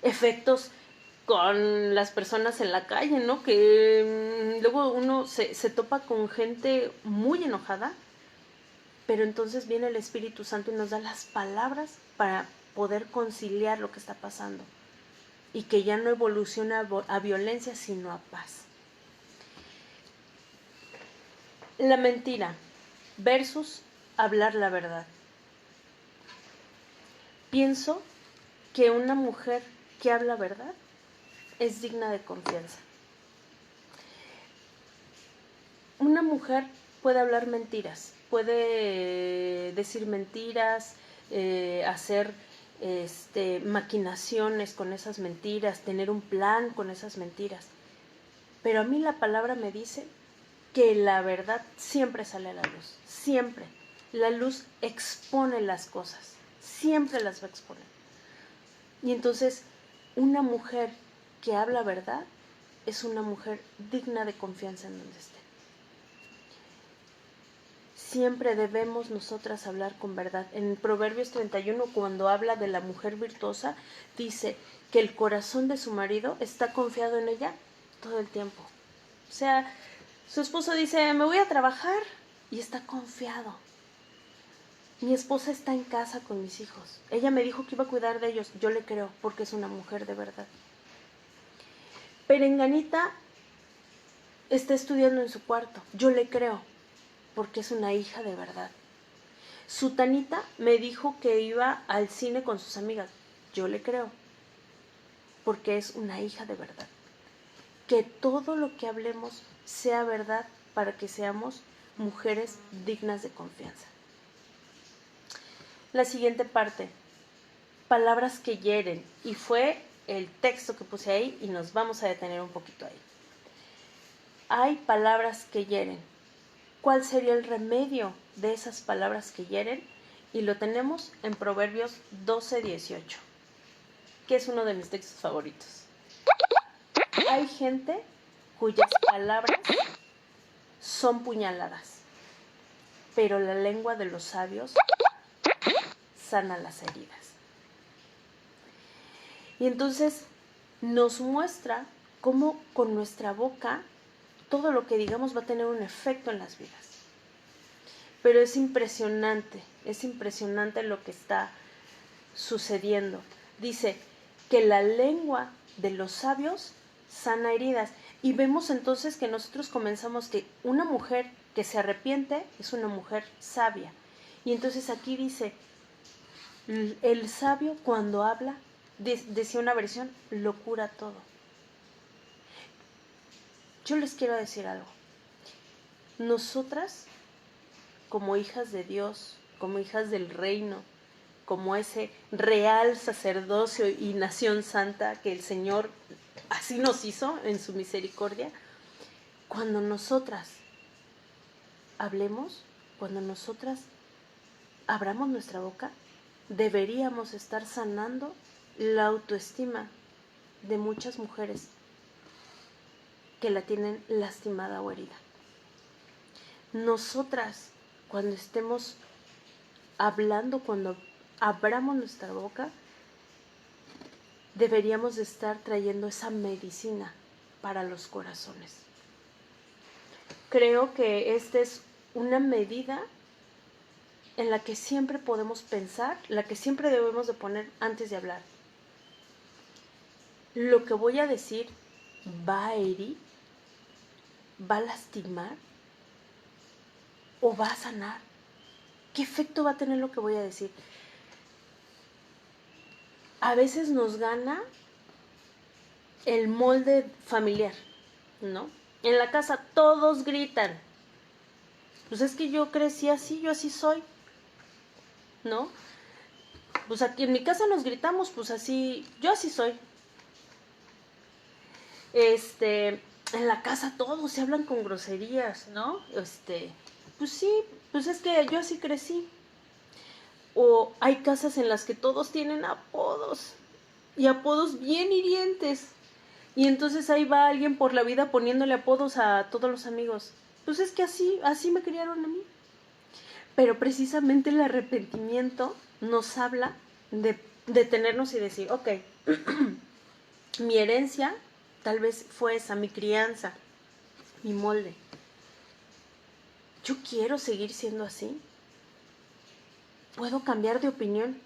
efectos con las personas en la calle, ¿no? Que luego uno se topa con gente muy enojada, pero entonces viene el Espíritu Santo y nos da las palabras para poder conciliar lo que está pasando y que ya no evoluciona a violencia, sino a paz. La mentira versus hablar la verdad. Pienso que una mujer que habla verdad es digna de confianza. Una mujer puede hablar mentiras, puede decir mentiras, hacer maquinaciones con esas mentiras, tener un plan con esas mentiras. Pero a mí la palabra me dice que la verdad siempre sale a la luz, siempre. La luz expone las cosas, siempre las va a exponer. Y entonces, una mujer que habla verdad es una mujer digna de confianza en donde esté. Siempre debemos nosotras hablar con verdad. En Proverbios 31, cuando habla de la mujer virtuosa, dice que el corazón de su marido está confiado en ella todo el tiempo. O sea, su esposo dice, me voy a trabajar, y está confiado. Mi esposa está en casa con mis hijos. Ella me dijo que iba a cuidar de ellos. Yo le creo, porque es una mujer de verdad. Perenganita está estudiando en su cuarto. Yo le creo, porque es una hija de verdad. Sutanita me dijo que iba al cine con sus amigas. Yo le creo, porque es una hija de verdad. Que todo lo que hablemos sea verdad para que seamos mujeres dignas de confianza. La siguiente parte, palabras que hieren, y fue el texto que puse ahí y nos vamos a detener un poquito ahí. Hay palabras que hieren. ¿Cuál sería el remedio de esas palabras que hieren? Y lo tenemos en Proverbios 12:18, que es uno de mis textos favoritos. Hay gente cuyas palabras son puñaladas, pero la lengua de los sabios sana las heridas. Y entonces nos muestra cómo con nuestra boca todo lo que digamos va a tener un efecto en las vidas. Pero es impresionante lo que está sucediendo. Dice que la lengua de los sabios sana heridas. Y vemos entonces que nosotros comenzamos que una mujer que se arrepiente es una mujer sabia. Y entonces aquí dice, el sabio cuando habla, decía una versión, lo cura todo. Yo les quiero decir algo. Nosotras, como hijas de Dios, como hijas del reino, como ese real sacerdocio y nación santa que el Señor así nos hizo en su misericordia, cuando nosotras hablemos, cuando nosotras abramos nuestra boca, deberíamos estar sanando la autoestima de muchas mujeres que la tienen lastimada o herida. Nosotras, cuando estemos hablando, cuando abramos nuestra boca, deberíamos de estar trayendo esa medicina para los corazones. Creo que esta es una medida en la que siempre podemos pensar, la que siempre debemos de poner antes de hablar. Lo que voy a decir va a herir, va a lastimar o va a sanar. ¿Qué efecto va a tener lo que voy a decir? A veces nos gana el molde familiar, ¿no? En la casa todos gritan. Pues es que yo crecí así, yo así soy, ¿no? Pues aquí en mi casa nos gritamos, pues así, yo así soy. En la casa todos se hablan con groserías, ¿no? Pues sí, pues es que yo así crecí. O hay casas en las que todos tienen apodos, y apodos bien hirientes. Y entonces ahí va alguien por la vida poniéndole apodos a todos los amigos. Pues es que así me criaron a mí. Pero precisamente el arrepentimiento nos habla de detenernos y decir, ok, mi herencia tal vez fue esa, mi crianza, mi molde. ¿Yo quiero seguir siendo así? ¿Puedo cambiar de opinión?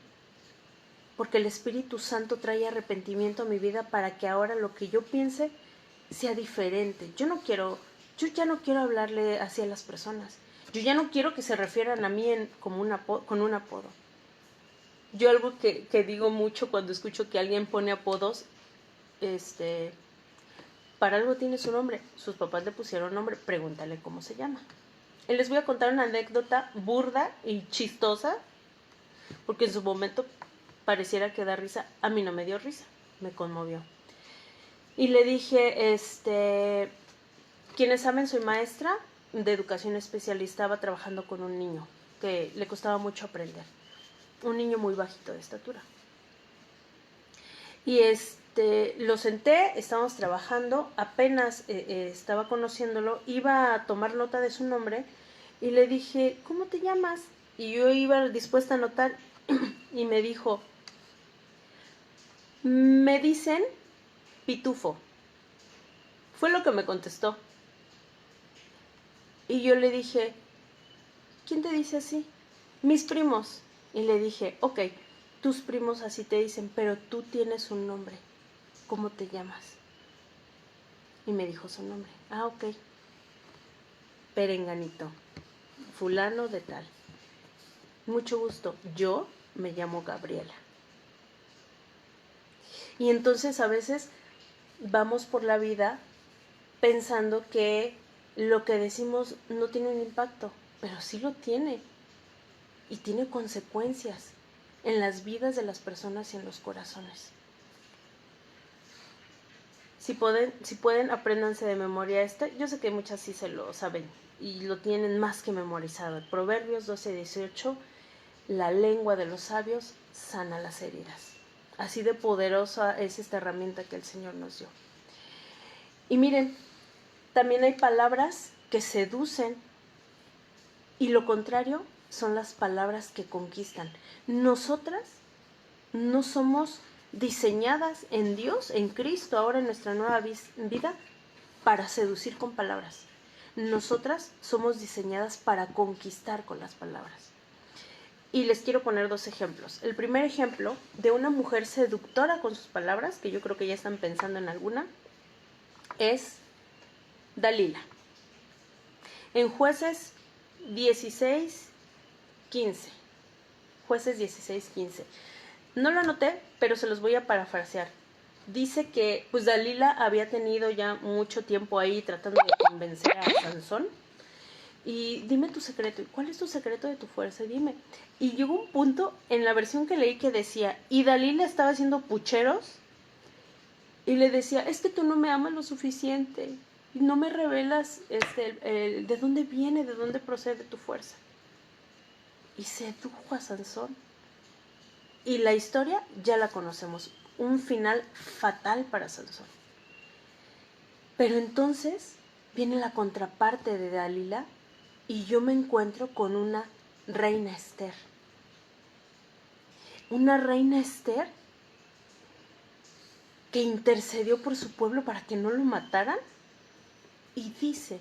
Porque el Espíritu Santo trae arrepentimiento a mi vida para que ahora lo que yo piense sea diferente. Yo ya no quiero hablarle así a las personas. Yo ya no quiero que se refieran a mí con un apodo. Yo algo que digo mucho cuando escucho que alguien pone apodos, para algo tiene su nombre. Sus papás le pusieron nombre, pregúntale cómo se llama. Y les voy a contar una anécdota burda y chistosa, porque en su momento pareciera que da risa. A mí no me dio risa, me conmovió. Y le dije, quienes saben, soy maestra de educación especial y estaba trabajando con un niño que le costaba mucho aprender. Un niño muy bajito de estatura. Y lo senté, estábamos trabajando, apenas estaba conociéndolo, iba a tomar nota de su nombre y le dije, ¿cómo te llamas? Y yo iba dispuesta a anotar y me dijo, me dicen Pitufo. Fue lo que me contestó. Y yo le dije, ¿quién te dice así? Mis primos. Y le dije, ok, tus primos así te dicen, pero tú tienes un nombre. ¿Cómo te llamas? Y me dijo su nombre. Ah, ok. Perenganito. fulano de tal. Mucho gusto, yo me llamo Gabriela. Y entonces a veces vamos por la vida pensando que lo que decimos no tiene un impacto, pero sí lo tiene. Y tiene consecuencias en las vidas de las personas y en los corazones. Si pueden, apréndanse de memoria este. Yo sé que muchas sí se lo saben y lo tienen más que memorizado. Proverbios 12:18, la lengua de los sabios sana las heridas. Así de poderosa es esta herramienta que el Señor nos dio. Y miren, también hay palabras que seducen y lo contrario son las palabras que conquistan. Nosotras no somos diseñadas en Dios, en Cristo, ahora en nuestra nueva vida, para seducir con palabras. Nosotras somos diseñadas para conquistar con las palabras. Y les quiero poner 2 ejemplos. El primer ejemplo de una mujer seductora con sus palabras, que yo creo que ya están pensando en alguna, es Dalila. En Jueces 16:15. Jueces 16:15. No lo anoté, pero se los voy a parafrasear. Dice que pues Dalila había tenido ya mucho tiempo ahí tratando de convencer a Sansón. Y dime tu secreto. ¿Y cuál es tu secreto de tu fuerza? Dime. Y llegó un punto en la versión que leí que decía, y Dalila estaba haciendo pucheros y le decía, es que tú no me amas lo suficiente y no me revelas de dónde viene, de dónde procede tu fuerza. Y sedujo a Sansón. Y la historia ya la conocemos, un final fatal para Sansón. Pero entonces viene la contraparte de Dalila y yo me encuentro con una reina Esther. Una reina Esther que intercedió por su pueblo para que no lo mataran y dice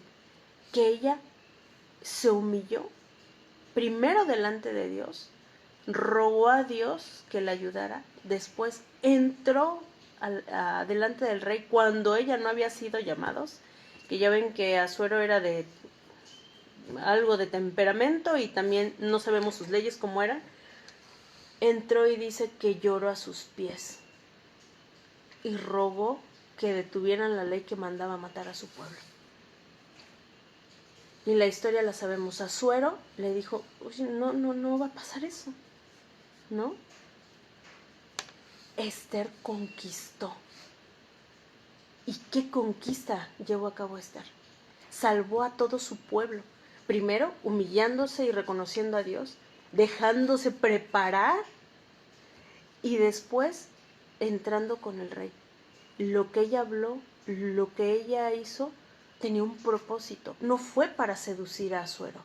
que ella se humilló primero delante de Dios, rogó a Dios que la ayudara, después entró delante del rey cuando ella no había sido llamados, que ya ven que Asuero era de algo de temperamento y también no sabemos sus leyes cómo eran. Entró y dice que lloró a sus pies y rogó que detuvieran la ley que mandaba matar a su pueblo. Y la historia la sabemos. Asuero le dijo, oye, no va a pasar eso, ¿no? Esther conquistó. ¿Y qué conquista llevó a cabo Esther? Salvó a todo su pueblo. Primero, humillándose y reconociendo a Dios, dejándose preparar y después entrando con el rey. Lo que ella habló, lo que ella hizo, tenía un propósito. No fue para seducir a Asuero.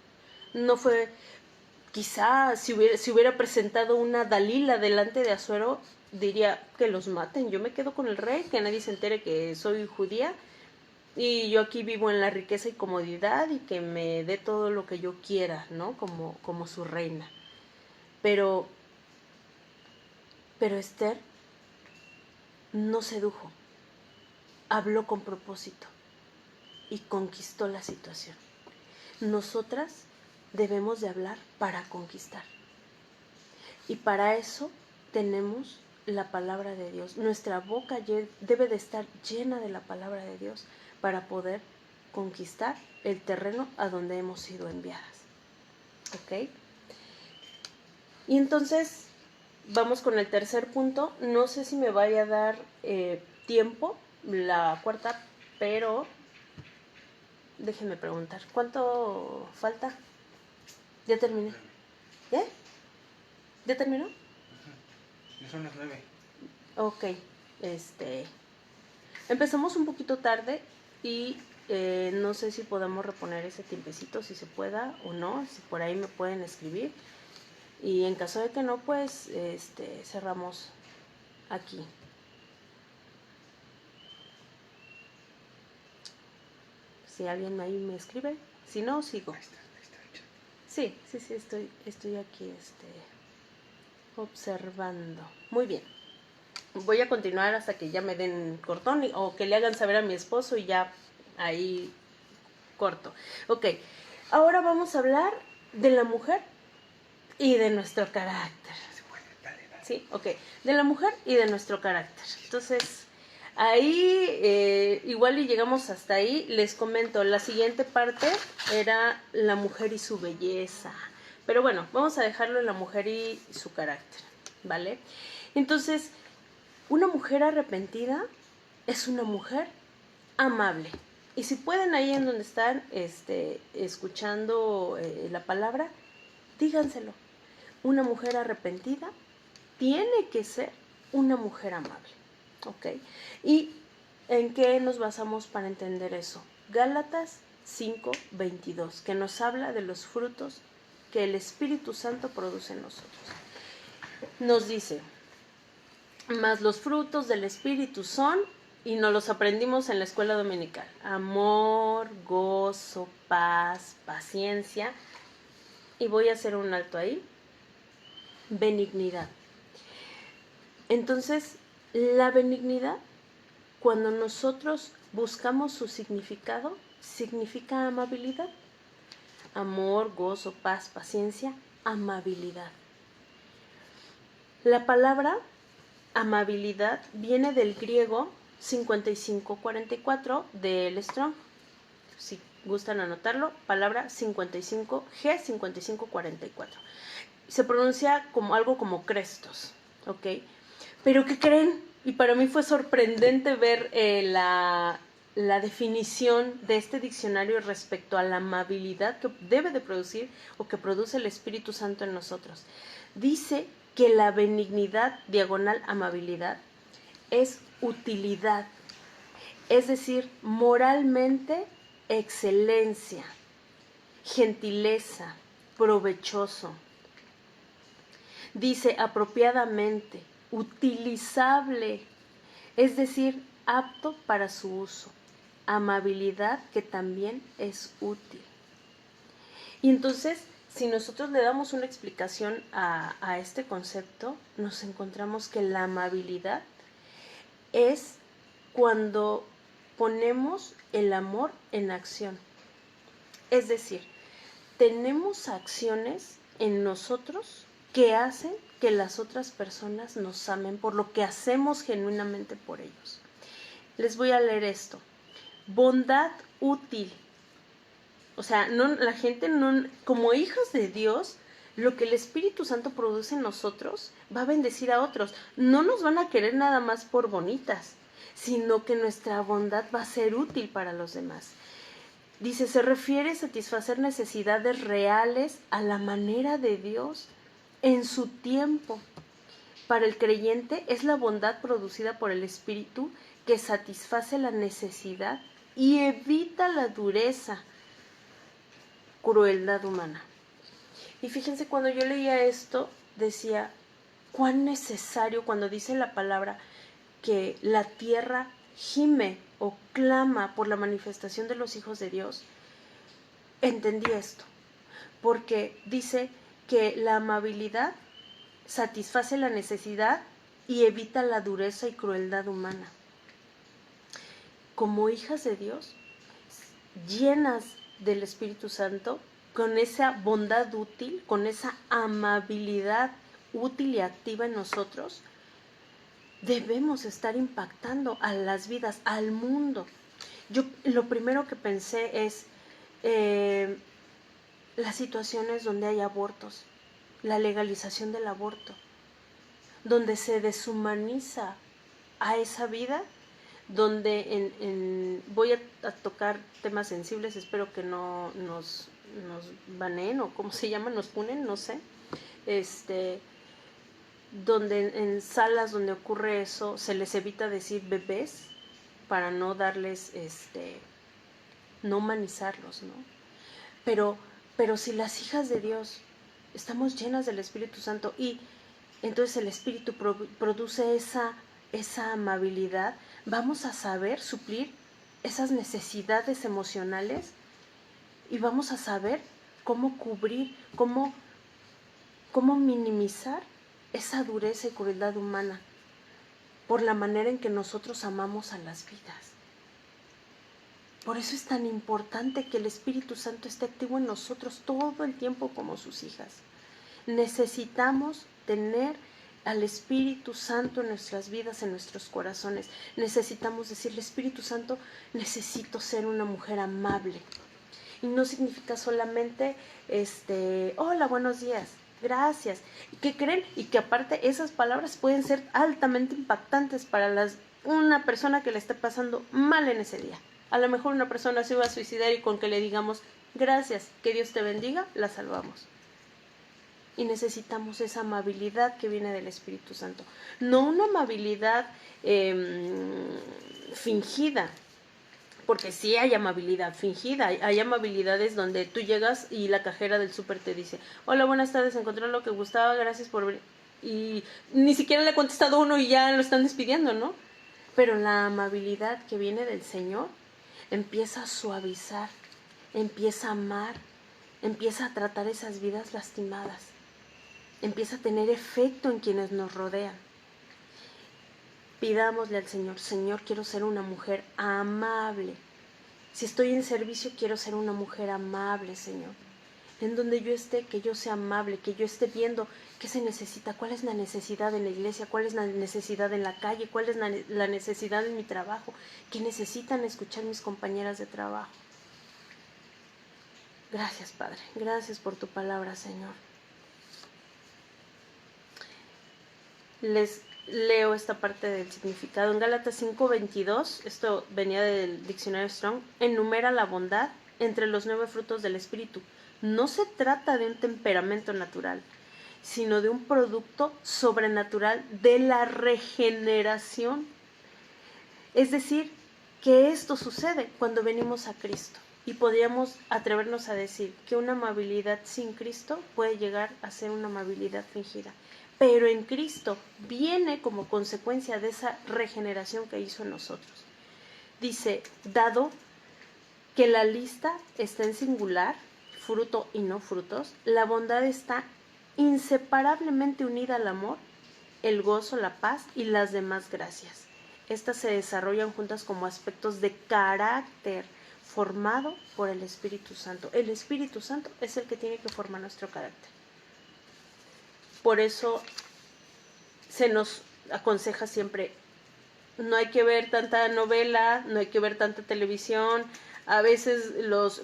No fue, quizá si hubiera presentado una Dalila delante de Asuero, diría que los maten. Yo me quedo con el rey, que nadie se entere que soy judía y yo aquí vivo en la riqueza y comodidad y que me dé todo lo que yo quiera, ¿no? Como su reina. Pero Esther no sedujo, habló con propósito y conquistó la situación. Nosotras debemos de hablar para conquistar. Y para eso tenemos la palabra de Dios. Nuestra boca debe de estar llena de la palabra de Dios para poder conquistar el terreno a donde hemos sido enviadas. ¿Ok? Y entonces vamos con el tercer punto. No sé si me vaya a dar tiempo la cuarta, pero déjenme preguntar. ¿Cuánto falta? Ya terminé. ¿Ya? ¿Ya terminó? Ya son las 9. Ok. Empezamos un poquito tarde y no sé si podemos reponer ese tiempecito, si se pueda o no, si por ahí me pueden escribir. Y en caso de que no, pues cerramos aquí. Si alguien ahí me escribe, si no, sigo. Ahí está hecho. Sí, estoy aquí observando. Muy bien. Voy a continuar hasta que ya me den cortón o que le hagan saber a mi esposo y ya ahí corto. Ok, ahora vamos a hablar de la mujer y de nuestro carácter. ¿Sí? Ok. De la mujer y de nuestro carácter. Entonces, ahí igual y llegamos hasta ahí. Les comento, la siguiente parte era la mujer y su belleza. Pero bueno, vamos a dejarlo en la mujer y su carácter, ¿vale? Entonces, una mujer arrepentida es una mujer amable. Y si pueden ahí en donde están escuchando la palabra, díganselo. Una mujer arrepentida tiene que ser una mujer amable, ¿ok? ¿Y en qué nos basamos para entender eso? Gálatas 5:22, que nos habla de los frutos que el Espíritu Santo produce en nosotros. Nos dice, mas los frutos del Espíritu son, y nos los aprendimos en la escuela dominical, amor, gozo, paz, paciencia, y voy a hacer un alto ahí, benignidad. Entonces, la benignidad, cuando nosotros buscamos su significado, significa amabilidad. Amor, gozo, paz, paciencia, amabilidad. La palabra amabilidad viene del griego 5544 del Strong. Si gustan anotarlo, palabra 5544. Se pronuncia como algo como crestos, ¿ok? Pero ¿qué creen? Y para mí fue sorprendente ver la definición de este diccionario respecto a la amabilidad que debe de producir o que produce el Espíritu Santo en nosotros. Dice que la benignidad, diagonal amabilidad, es utilidad, es decir, moralmente excelencia, gentileza, provechoso. Dice apropiadamente, utilizable, es decir, apto para su uso. Amabilidad que también es útil. Y entonces, si nosotros le damos una explicación a este concepto, nos encontramos que la amabilidad es cuando ponemos el amor en acción. Es decir, tenemos acciones en nosotros que hacen que las otras personas nos amen por lo que hacemos genuinamente por ellos. Les voy a leer esto. Bondad útil. O sea, la gente no, como hijos de Dios, lo que el Espíritu Santo produce en nosotros va a bendecir a otros. No nos van a querer nada más por bonitas, sino que nuestra bondad va a ser útil para los demás. Dice, se refiere a satisfacer necesidades reales a la manera de Dios en su tiempo. Para el creyente es la bondad producida por el Espíritu que satisface la necesidad y evita la dureza, crueldad humana. Y fíjense, cuando yo leía esto, decía, cuán necesario cuando dice la palabra que la tierra gime o clama por la manifestación de los hijos de Dios. Entendí esto, porque dice que la amabilidad satisface la necesidad y evita la dureza y crueldad humana. Como hijas de Dios, llenas del Espíritu Santo, con esa bondad útil, con esa amabilidad útil y activa en nosotros, debemos estar impactando a las vidas, al mundo. Yo lo primero que pensé es las situaciones donde hay abortos, la legalización del aborto, donde se deshumaniza a esa vida, donde voy a tocar temas sensibles, espero que no nos baneen o cómo se llama, nos punen, no sé, donde en salas donde ocurre eso se les evita decir bebés para no darles, no humanizarlos, ¿no? Pero si las hijas de Dios estamos llenas del Espíritu Santo y entonces el Espíritu produce esa amabilidad, vamos a saber suplir esas necesidades emocionales y vamos a saber cómo cubrir, cómo minimizar esa dureza y crueldad humana por la manera en que nosotros amamos a las vidas. Por eso es tan importante que el Espíritu Santo esté activo en nosotros todo el tiempo como sus hijas. Necesitamos tener al Espíritu Santo en nuestras vidas, en nuestros corazones. Necesitamos decirle, Espíritu Santo, necesito ser una mujer amable. Y no significa solamente, hola, buenos días, gracias. ¿Qué creen? Y que aparte esas palabras pueden ser altamente impactantes para una persona que le esté pasando mal en ese día. A lo mejor una persona se va a suicidar y con que le digamos, gracias, que Dios te bendiga, la salvamos. Y necesitamos esa amabilidad que viene del Espíritu Santo. No una amabilidad fingida, porque sí hay amabilidad fingida. Hay amabilidades donde tú llegas y la cajera del súper te dice, hola, buenas tardes, encontré lo que gustaba, gracias por venir. Y ni siquiera le ha contestado uno y ya lo están despidiendo, ¿no? Pero la amabilidad que viene del Señor empieza a suavizar, empieza a amar, empieza a tratar esas vidas lastimadas, empieza a tener efecto en quienes nos rodean. Pidámosle al Señor, Señor, quiero ser una mujer amable. Si estoy en servicio, quiero ser una mujer amable, Señor. En donde yo esté, que yo sea amable, que yo esté viendo qué se necesita, cuál es la necesidad en la iglesia, cuál es la necesidad en la calle, cuál es la necesidad en mi trabajo, qué necesitan escuchar mis compañeras de trabajo. Gracias, Padre. Gracias por tu palabra, Señor. Les leo esta parte del significado. En Gálatas 5:22, esto venía del diccionario Strong, enumera la bondad entre los 9 frutos del Espíritu. No se trata de un temperamento natural, sino de un producto sobrenatural de la regeneración. Es decir, que esto sucede cuando venimos a Cristo. Y podríamos atrevernos a decir que una amabilidad sin Cristo puede llegar a ser una amabilidad fingida. Pero en Cristo viene como consecuencia de esa regeneración que hizo en nosotros. Dice, dado que la lista está en singular, fruto y no frutos, la bondad está inseparablemente unida al amor, el gozo, la paz y las demás gracias. Estas se desarrollan juntas como aspectos de carácter formado por el Espíritu Santo. El Espíritu Santo es el que tiene que formar nuestro carácter. Por eso se nos aconseja siempre, no hay que ver tanta novela, no hay que ver tanta televisión. A veces los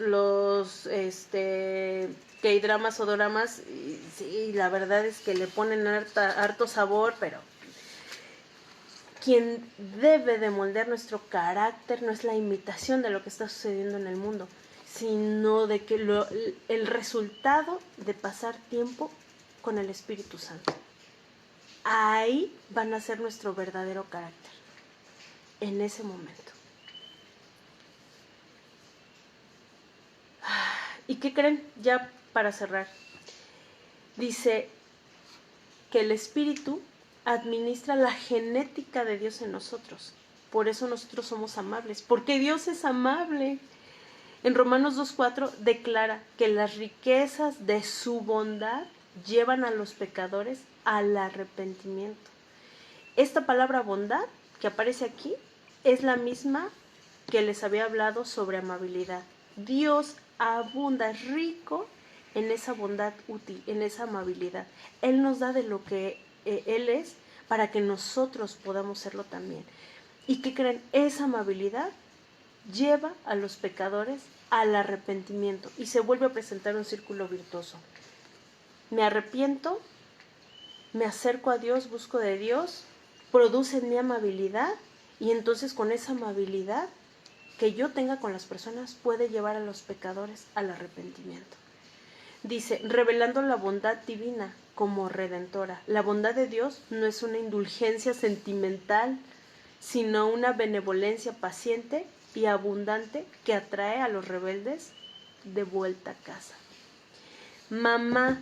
K-dramas o doramas, sí, la verdad es que le ponen harto sabor, pero quien debe de moldear nuestro carácter no es la imitación de lo que está sucediendo en el mundo, sino de que el resultado de pasar tiempo con el Espíritu Santo. Ahí van a ser nuestro verdadero carácter, en ese momento. ¿Y qué creen? Ya para cerrar, dice que el Espíritu administra la genética de Dios en nosotros. Por eso nosotros somos amables, porque Dios es amable. En Romanos 2:4 declara que las riquezas de su bondad llevan a los pecadores al arrepentimiento. Esta palabra bondad que aparece aquí es la misma que les había hablado sobre amabilidad. Dios abunda, es rico en esa bondad útil, en esa amabilidad. Él nos da de lo que Él es para que nosotros podamos serlo también. ¿Y qué creen? Esa amabilidad lleva a los pecadores al arrepentimiento y se vuelve a presentar un círculo virtuoso. Me arrepiento, me acerco a Dios, busco de Dios, produce en mí amabilidad y entonces con esa amabilidad que yo tenga con las personas puede llevar a los pecadores al arrepentimiento. Dice, revelando la bondad divina como redentora. La bondad de Dios no es una indulgencia sentimental, sino una benevolencia paciente y abundante que atrae a los rebeldes de vuelta a casa. Mamá,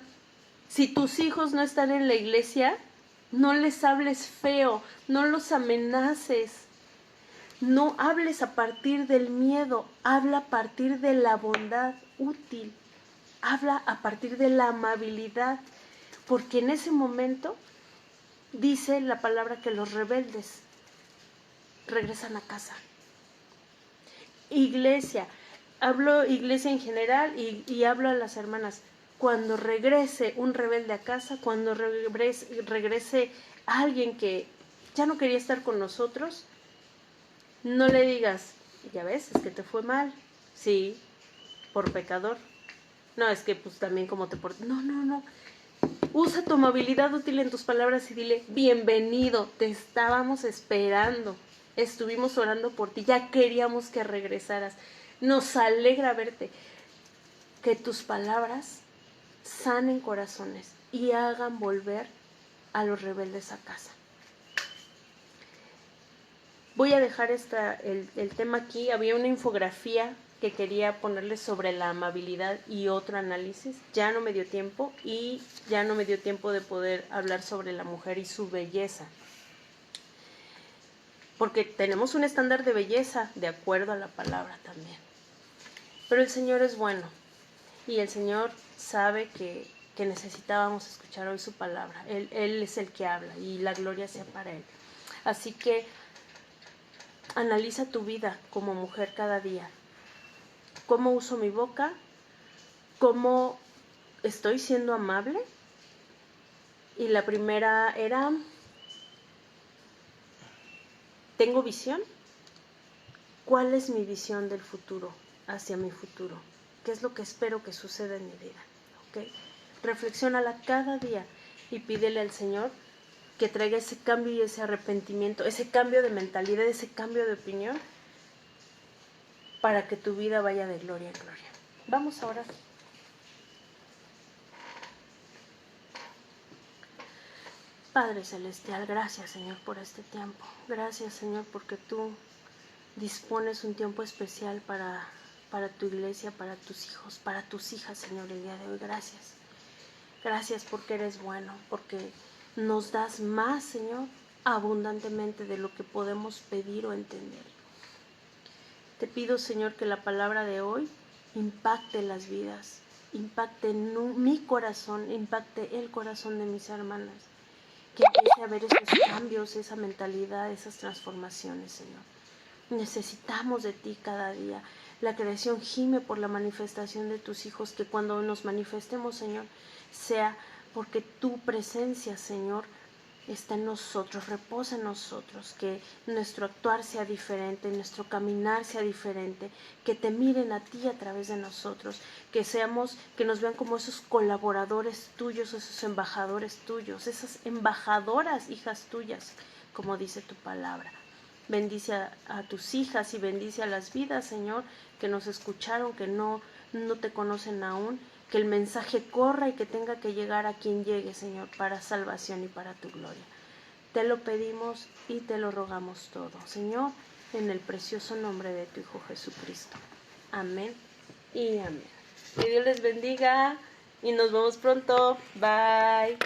si tus hijos no están en la iglesia, no les hables feo, no los amenaces, no hables a partir del miedo, habla a partir de la bondad útil, habla a partir de la amabilidad, porque en ese momento dice la palabra que los rebeldes regresan a casa. iglesia, hablo iglesia en general y hablo a las hermanas. Cuando regrese un rebelde a casa, cuando regrese alguien que ya no quería estar con nosotros, no le digas, ya ves, es que te fue mal. Sí, por pecador. No, es que pues también como te portas. No. Usa tu amabilidad útil en tus palabras y dile, bienvenido, te estábamos esperando. Estuvimos orando por ti, ya queríamos que regresaras. Nos alegra verte. Que tus palabras sanen corazones y hagan volver a los rebeldes a casa. Voy a dejar el tema aquí. Había una infografía que quería ponerles sobre la amabilidad y otro análisis. Ya no me dio tiempo y ya no me dio tiempo de poder hablar sobre la mujer y su belleza. Porque tenemos un estándar de belleza de acuerdo a la palabra también. Pero el Señor es bueno y el Señor sabe que necesitábamos escuchar hoy su palabra. Él es el que habla y la gloria sea para Él. Así que analiza tu vida como mujer cada día. ¿Cómo uso mi boca? ¿Cómo estoy siendo amable? Y la primera era, ¿tengo visión? ¿Cuál es mi visión del futuro, hacia mi futuro? ¿Qué es lo que espero que suceda en mi vida? ¿Okay? Reflexiónala cada día y pídele al Señor que traiga ese cambio y ese arrepentimiento, ese cambio de mentalidad, ese cambio de opinión, para que tu vida vaya de gloria en gloria. Vamos a orar. Padre Celestial, gracias Señor por este tiempo. Gracias Señor porque tú dispones un tiempo especial para tu iglesia, para tus hijos, para tus hijas, Señor, el día de hoy. Gracias. Gracias porque eres bueno, porque nos das más, Señor, abundantemente de lo que podemos pedir o entender. Te pido, Señor, que la palabra de hoy impacte las vidas, impacte mi corazón, impacte el corazón de mis hermanas, que empiece a ver esos cambios, esa mentalidad, esas transformaciones, Señor. Necesitamos de ti cada día. La creación gime por la manifestación de tus hijos, que cuando nos manifestemos, Señor, sea porque tu presencia, Señor, está en nosotros, reposa en nosotros, que nuestro actuar sea diferente, nuestro caminar sea diferente, que te miren a ti a través de nosotros, que nos vean como esos colaboradores tuyos, esos embajadores tuyos, esas embajadoras hijas tuyas, como dice tu palabra. Bendice a tus hijas y bendice a las vidas, Señor, que nos escucharon, que no te conocen aún, que el mensaje corra y que tenga que llegar a quien llegue, Señor, para salvación y para tu gloria. Te lo pedimos y te lo rogamos todo, Señor, en el precioso nombre de tu Hijo Jesucristo. Amén y amén. Que Dios les bendiga y nos vemos pronto. Bye.